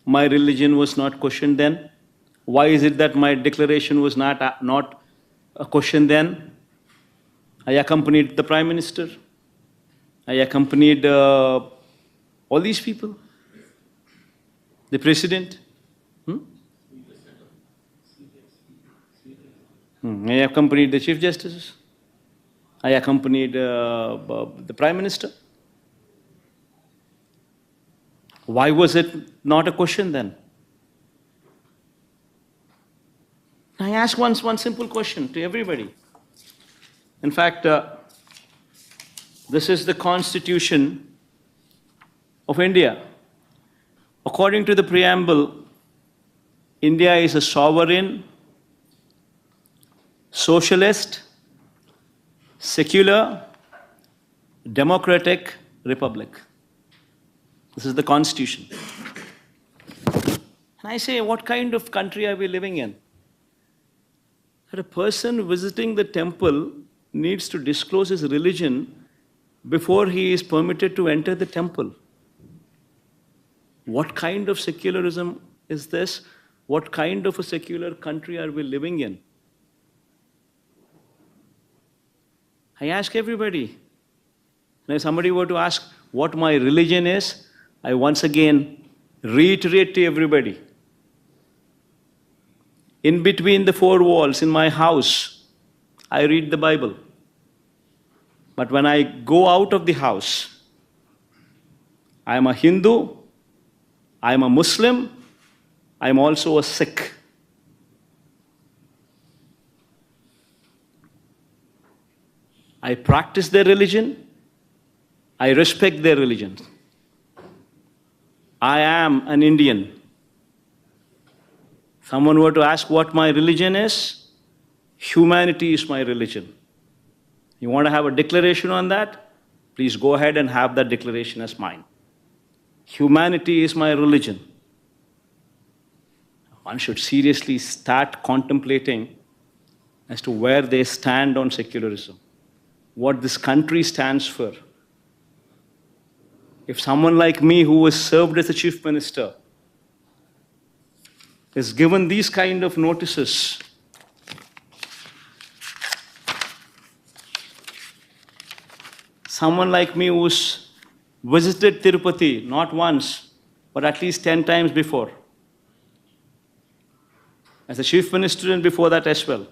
my religion was not questioned then? Why is it that my declaration was not a question then? I accompanied the Prime Minister. I accompanied all these people. The President. I accompanied the Chief Justice. I accompanied the Prime Minister. Why was it not a question then? I ask one simple question to everybody. In fact, this is the Constitution of India. According to the preamble, India is a sovereign, socialist, secular, democratic republic. This is the Constitution. And I say, what kind of country are we living in? That a person visiting the temple needs to disclose his religion before he is permitted to enter the temple. What kind of secularism is this? What kind of a secular country are we living in? I ask everybody. And if somebody were to ask what my religion is, I once again reiterate to everybody. In between the four walls in my house, I read the Bible. But when I go out of the house, I am a Hindu, I am a Muslim, I am also a Sikh. I practice their religion, I respect their religion. I am an Indian. Someone were to ask what my religion is, humanity is my religion. You want to have a declaration on that? Please go ahead and have that declaration as mine. Humanity is my religion. One should seriously start contemplating as to where they stand on secularism, what this country stands for. If someone like me who was served as a chief minister is given these kind of notices, someone like me who's visited Tirupati not once, but at least 10 times before, as a chief minister and before that as well,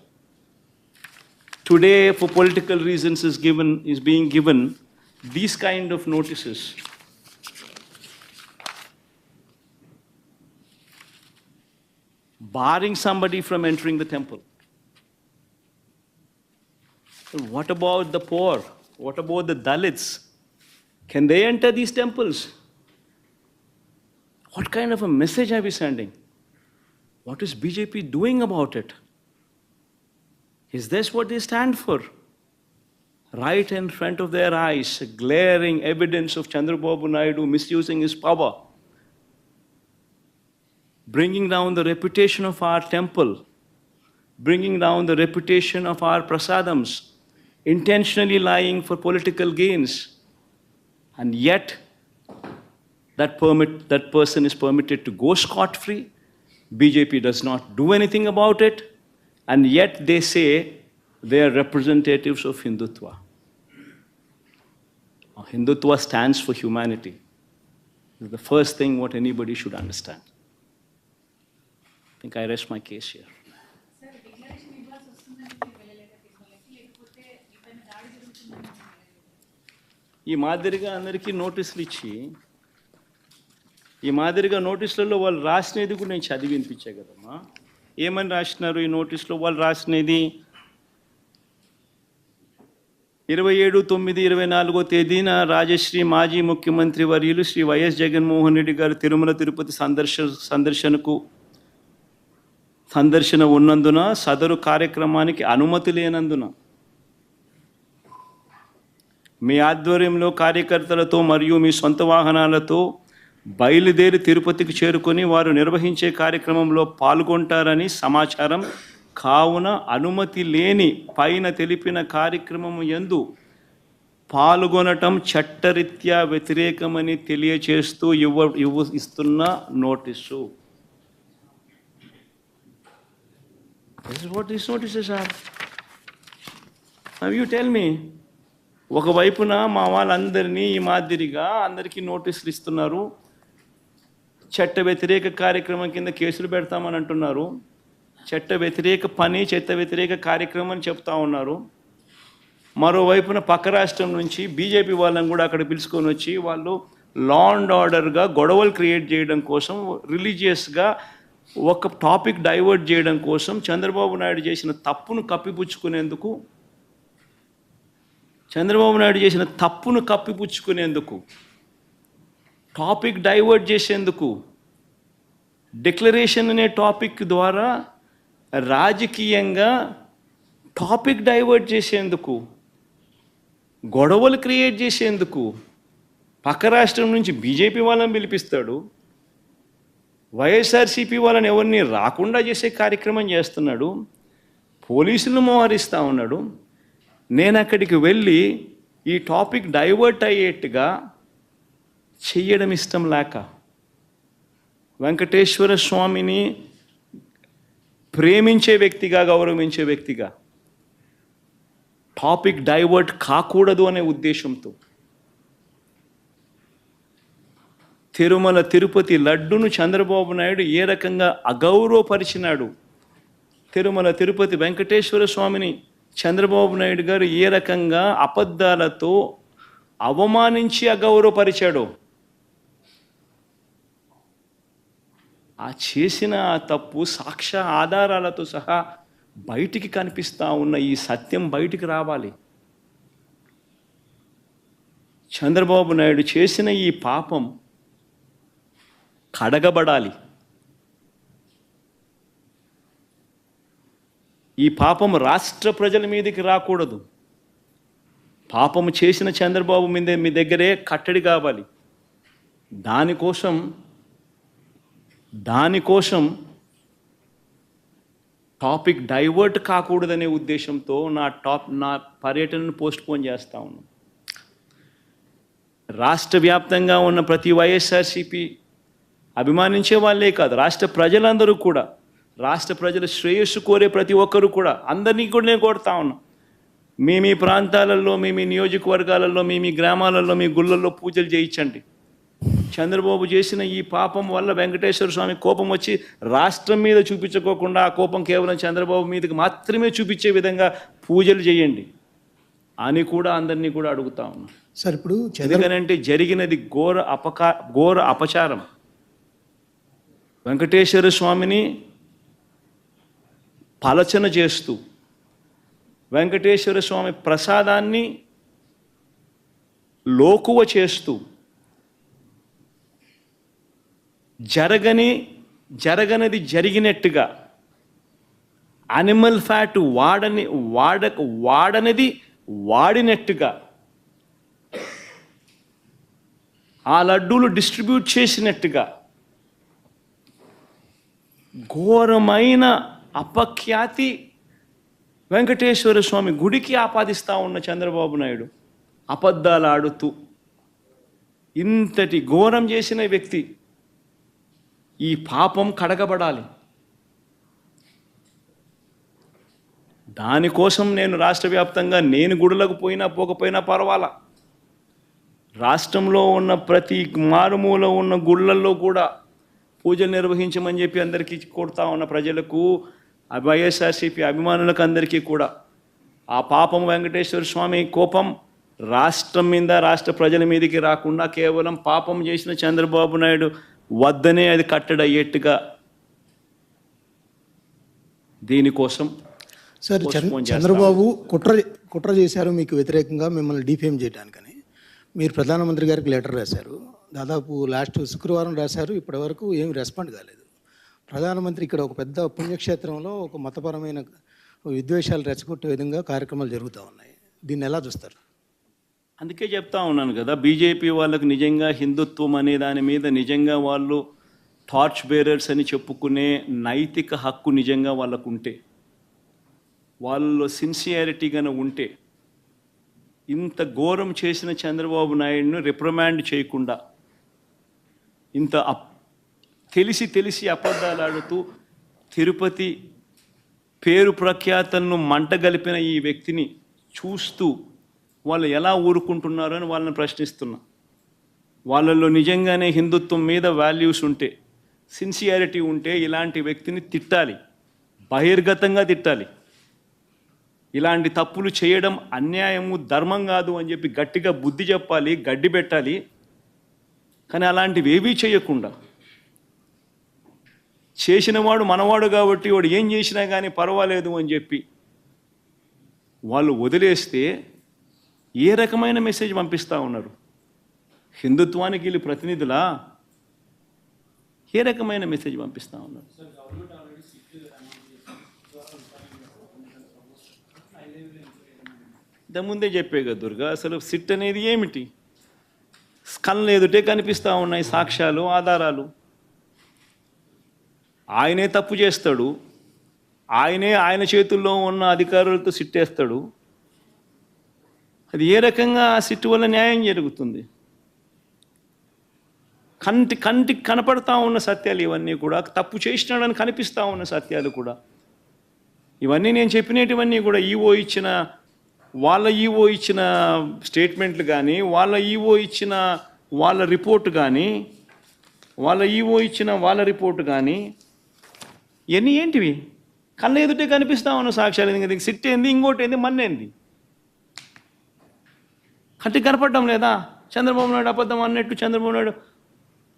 today for political reasons is being given these kind of notices. Barring somebody from entering the temple. What about the poor? What about the Dalits? Can they enter these temples? What kind of a message are we sending? What is BJP doing about it? Is this what they stand for? Right in front of their eyes, glaring evidence of Chandrababu Naidu misusing his power, bringing down the reputation of our temple, bringing down the reputation of our prasadams, intentionally lying for political gains, and yet that person is permitted to go scot-free. BJP does not do anything about it, and yet they say they are representatives of Hindutva. Hindutva stands for humanity. This is the first thing what anybody should understand. I think I rest my case here. ఈ మాదిరిగా అందరికీ నోటీసులు ఇచ్చి ఈ మాదిరిగా నోటీసులలో వాళ్ళు రాసినది కూడా నేను చదివి వినిపించే కదమ్మా. ఏమని రాసినారు ఈ నోటీసులో? వాళ్ళు రాసినది 27/9/24 తేదీన రాజశ్రీ మాజీ ముఖ్యమంత్రి వర్యులు శ్రీ వైఎస్ జగన్మోహన్ రెడ్డి గారు తిరుమల తిరుపతి సందర్శన ఉన్నందున సదరు కార్యక్రమానికి అనుమతి లేనందున మీ ఆధ్వర్యంలో కార్యకర్తలతో మరియు మీ సొంత వాహనాలతో బయలుదేరి తిరుపతికి చేరుకొని వారు నిర్వహించే కార్యక్రమంలో పాల్గొంటారని సమాచారం. కావున అనుమతి లేని పైన తెలిపిన కార్యక్రమం యందు పాల్గొనటం చట్టరీత్యా వ్యతిరేకమని తెలియచేస్తూ ఇస్తున్న notice. This is what this notices are. You tell me, ఒకవైపున మా వాళ్ళందరినీ ఈ మాదిరిగా అందరికీ నోటీసులు ఇస్తున్నారు, చట్ట వ్యతిరేక కార్యక్రమం కింద కేసులు పెడతామని అంటున్నారు, చట్ట వ్యతిరేక పని, చట్ట వ్యతిరేక కార్యక్రమం అని చెప్తా ఉన్నారు. మరోవైపున పక్క రాష్ట్రం నుంచి బీజేపీ వాళ్ళని కూడా అక్కడ పిలుచుకొని వచ్చి వాళ్ళు లా అండ్ ఆర్డర్గా గొడవలు క్రియేట్ చేయడం కోసం, రిలీజియస్గా ఒక టాపిక్ డైవర్ట్ చేయడం కోసం చంద్రబాబు నాయుడు చేసిన తప్పును కప్పిపుచ్చుకునేందుకు, టాపిక్ డైవర్ట్ చేసేందుకు, డిక్లరేషన్ అనే టాపిక్ ద్వారా రాజకీయంగా టాపిక్ డైవర్ట్ చేసేందుకు, గొడవలు క్రియేట్ చేసేందుకు పక్క రాష్ట్రం నుంచి బీజేపీ వాళ్ళని పిలిపిస్తాడు, వైఎస్ఆర్సీపీ వాళ్ళని ఎవరిని రాకుండా చేసే కార్యక్రమం చేస్తున్నాడు, పోలీసులను మోహరిస్తూ ఉన్నాడు. నేను అక్కడికి వెళ్ళి ఈ టాపిక్ డైవర్ట్ అయ్యేట్టుగా చెయ్యడం ఇష్టం లేక, వెంకటేశ్వర స్వామిని ప్రేమించే వ్యక్తిగా, గౌరవించే వ్యక్తిగా టాపిక్ డైవర్ట్ కాకూడదు అనే ఉద్దేశంతో తిరుమల తిరుపతి లడ్డును చంద్రబాబు నాయుడు ఏ రకంగా అగౌరవపరిచినాడు, తిరుమల తిరుపతి వెంకటేశ్వర స్వామిని చంద్రబాబు నాయుడు గారు ఏ రకంగా అబద్ధాలతో అవమానించి అగౌరవపరిచాడో, ఆ చేసిన ఆ తప్పు సాక్ష్య ఆధారాలతో సహా బయటికి కనిపిస్తూ ఉన్న ఈ సత్యం బయటికి రావాలి. చంద్రబాబు నాయుడు చేసిన ఈ పాపం కడగబడాలి. ఈ పాపం రాష్ట్ర ప్రజల మీదకి రాకూడదు. పాపము చేసిన చంద్రబాబు మీద మీ దగ్గరే కట్టడి కావాలి. దానికోసం టాపిక్ డైవర్ట్ కాకూడదనే ఉద్దేశంతో నా పర్యటనను పోస్ట్పోన్ చేస్తా ఉన్నాను. రాష్ట్ర వ్యాప్తంగా ఉన్న ప్రతి వైఎస్ఆర్సీపీ అభిమానించే వాళ్ళే కాదు, రాష్ట్ర ప్రజలందరూ కూడా, రాష్ట్ర ప్రజల శ్రేయస్సు కోరే ప్రతి ఒక్కరూ కూడా, అందరినీ కూడా నేను కోరుతా ఉన్నా, మీ ప్రాంతాలలో, మీ నియోజకవర్గాలలో, మీ గ్రామాలలో, మీ గుళ్ళల్లో పూజలు చేయించండి. చంద్రబాబు చేసిన ఈ పాపం వల్ల వెంకటేశ్వర స్వామి కోపం వచ్చి రాష్ట్రం మీద చూపించుకోకుండా ఆ కోపం కేవలం చంద్రబాబు మీదకి మాత్రమే చూపించే విధంగా పూజలు చేయండి అని కూడా అందరినీ కూడా అడుగుతా ఉన్నా. సార్, ఇప్పుడు ఎందుకనంటే జరిగినది ఘోర అపచారం. వెంకటేశ్వర స్వామిని పలచన చేస్తూ, వెంకటేశ్వర స్వామి ప్రసాదాన్ని లోకువ చేస్తూ, జరగనది జరిగినట్టుగా, అనిమల్ ఫ్యాట్ వాడనిది వాడినట్టుగా, ఆ లడ్డూలు డిస్ట్రిబ్యూట్ చేసినట్టుగా ఘోరమైన అపఖ్యాతి వెంకటేశ్వర స్వామి గుడికి ఆపాదిస్తూ ఉన్న చంద్రబాబు నాయుడు అబద్ధాలు ఆడుతూ ఇంతటి ఘోరం చేసిన వ్యక్తి, ఈ పాపం కడగబడాలి. దానికోసం నేను రాష్ట్ర వ్యాప్తంగా నేను గుడులకు పోకపోయినా పర్వాలా, రాష్ట్రంలో ఉన్న ప్రతి మారుమూల ఉన్న గుళ్ళల్లో కూడా పూజలు నిర్వహించమని చెప్పి అందరికీ కోరుతా ఉన్న ప్రజలకు, వైఎస్ఆర్సీపీ అభిమానులకు అందరికీ కూడా ఆ పాపం వెంకటేశ్వర స్వామి కోపం రాష్ట్రం మీద, రాష్ట్ర ప్రజల మీదకి రాకుండా కేవలం పాపం చేసిన చంద్రబాబు నాయుడు వద్దనే అది కట్టడి అయ్యేట్టుగా దీనికోసం సార్, చంద్రబాబు కుట్ర చేశారు మీకు వ్యతిరేకంగా, మిమ్మల్ని డిఫేమ్ చేయడానికని మీరు ప్రధానమంత్రి గారికి లెటర్ రాశారు. దాదాపు లాస్ట్ శుక్రవారం రాశారు. ఇప్పటివరకు ఏమి రెస్పాండ్ కాలేదు. ప్రధానమంత్రి ఇక్కడ ఒక పెద్ద పుణ్యక్షేత్రంలో ఒక మతపరమైన విద్వేషాలు రెచ్చగొట్టే విధంగా కార్యక్రమాలు జరుగుతూ ఉన్నాయి. దీన్ని ఎలా చూస్తారు? అందుకే చెప్తా ఉన్నాను కదా, బీజేపీ వాళ్ళకు నిజంగా హిందుత్వం అనే దాని మీద నిజంగా వాళ్ళు టార్చ్ బేరర్స్ అని చెప్పుకునే నైతిక హక్కు నిజంగా వాళ్ళకు ఉంటే, వాళ్ళలో సిన్సియారిటీగానే ఉంటే, ఇంత ఘోరం చేసిన చంద్రబాబు నాయుడును రిప్రమాండ్ చేయకుండా, ఇంత తెలిసి అబద్ధాలు ఆడుతూ తిరుపతి పేరు ప్రఖ్యాతలను మంటగలిపిన ఈ వ్యక్తిని చూస్తూ వాళ్ళు ఎలా ఊరుకుంటున్నారు అని వాళ్ళని ప్రశ్నిస్తున్నా. వాళ్ళల్లో నిజంగానే హిందుత్వం మీద వాల్యూస్ ఉంటే, సిన్సియారిటీ ఉంటే ఇలాంటి వ్యక్తిని తిట్టాలి, బహిర్గతంగా తిట్టాలి. ఇలాంటి తప్పులు చేయడం అన్యాయము, ధర్మం కాదు అని చెప్పి గట్టిగా బుద్ధి చెప్పాలి, గడ్డి పెట్టాలి. కానీ అలాంటివి ఏవీ చేయకుండా చేసినవాడు మనవాడు కాబట్టి వాడు ఏం చేసినా కానీ పర్వాలేదు అని చెప్పి వాళ్ళు వదిలేస్తే ఏ రకమైన మెసేజ్ పంపిస్తూ ఉన్నారు? హిందుత్వానికి వీళ్ళు ప్రతినిధులా? ఏ రకమైన మెసేజ్ పంపిస్తూ ఉన్నారు? ఇంతకుముందే చెప్పే కదా దుర్గా, అసలు సిట్ అనేది ఏమిటి? కళ్ళు ఎదుటే కనిపిస్తూ ఉన్నాయి సాక్ష్యాలు, ఆధారాలు. ఆయనే తప్పు చేస్తాడు, ఆయన చేతుల్లో ఉన్న అధికారులతో సిట్టేస్తాడు. అది ఏ రకంగా ఆ సిట్టు వల్ల న్యాయం జరుగుతుంది? కంటికి కనపడతా ఉన్న సత్యాలు ఇవన్నీ కూడా, తప్పు చేసినాడని కనిపిస్తూ ఉన్న సత్యాలు కూడా. ఇవన్నీ నేను చెప్పినటువన్నీ కూడా వాళ్ళ ఈవో ఇచ్చిన స్టేట్మెంట్లు కానీ, వాళ్ళ ఈవో ఇచ్చిన వాళ్ళ రిపోర్టు కానీ, ఇవన్నీ ఏంటివి? కళ్ళ ఎదుటే కనిపిస్తూ ఉన్న సాక్ష్యాలు. దీనికి సిట్ ఏంది, ఇంకోటి ఏంది, మన్నేంది? కంటికి కనపడడం లేదా? చంద్రబాబు నాయుడు అబద్ధం అన్నట్టు, చంద్రబాబు నాయుడు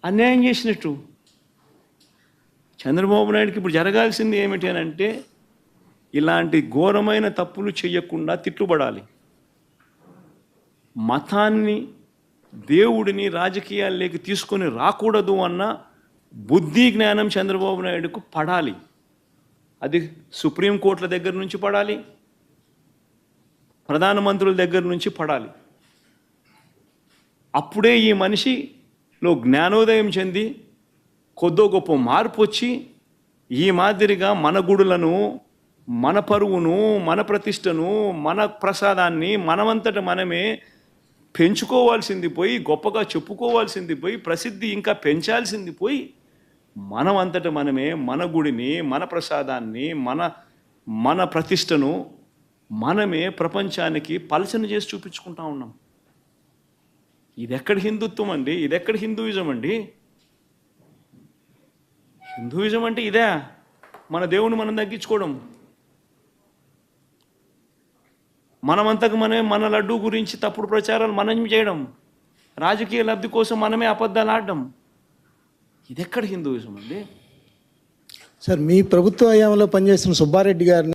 అన్యాయం చేసినట్టు. చంద్రబాబు నాయుడుకి ఇప్పుడు జరగాల్సింది ఏమిటి అని అంటే, ఇలాంటి ఘోరమైన తప్పులు చేయకుండా తిట్టుబడాలి. మతాన్ని, దేవుడిని రాజకీయాల్లోకి తీసుకొని రాకూడదు అన్న బుద్ధి జ్ఞానం చంద్రబాబు నాయుడుకు పడాలి. అది సుప్రీంకోర్టుల దగ్గర నుంచి పడాలి, ప్రధానమంత్రుల దగ్గర నుంచి పడాలి. అప్పుడే ఈ మనిషిలో జ్ఞానోదయం చెంది కొద్దో గొప్ప మార్పు వచ్చి ఈ మాదిరిగా మన గుడులను, మన పరువును, మన ప్రతిష్టను, మన ప్రసాదాన్ని మనమంతట మనమే పెంచుకోవాల్సింది పోయి, గొప్పగా చెప్పుకోవాల్సింది పోయి, ప్రసిద్ధి ఇంకా పెంచాల్సింది పోయి, మనమంతట మనమే మన గుడిని, మన ప్రసాదాన్ని, మన ప్రతిష్టను మనమే ప్రపంచానికి పలచన చేసి చూపించుకుంటా ఉన్నాం. ఇదెక్కడ హిందుత్వం అండి? ఇదెక్కడ హిందూయిజం అండి? హిందూయిజం అంటే ఇదే, మన దేవుని మనం తగ్గించుకోవడం, మనమంతకు మనమే మన లడ్డూ గురించి తప్పుడు ప్రచారాలు మనం చేయడం, రాజకీయ లబ్ధి కోసం మనమే అబద్ధాలు ఆడడం. ఇదెక్కడ హిందూయిజం అండి? సార్, మీ ప్రభుత్వ హయాంలో పనిచేస్తున్న సుబ్బారెడ్డి గారిని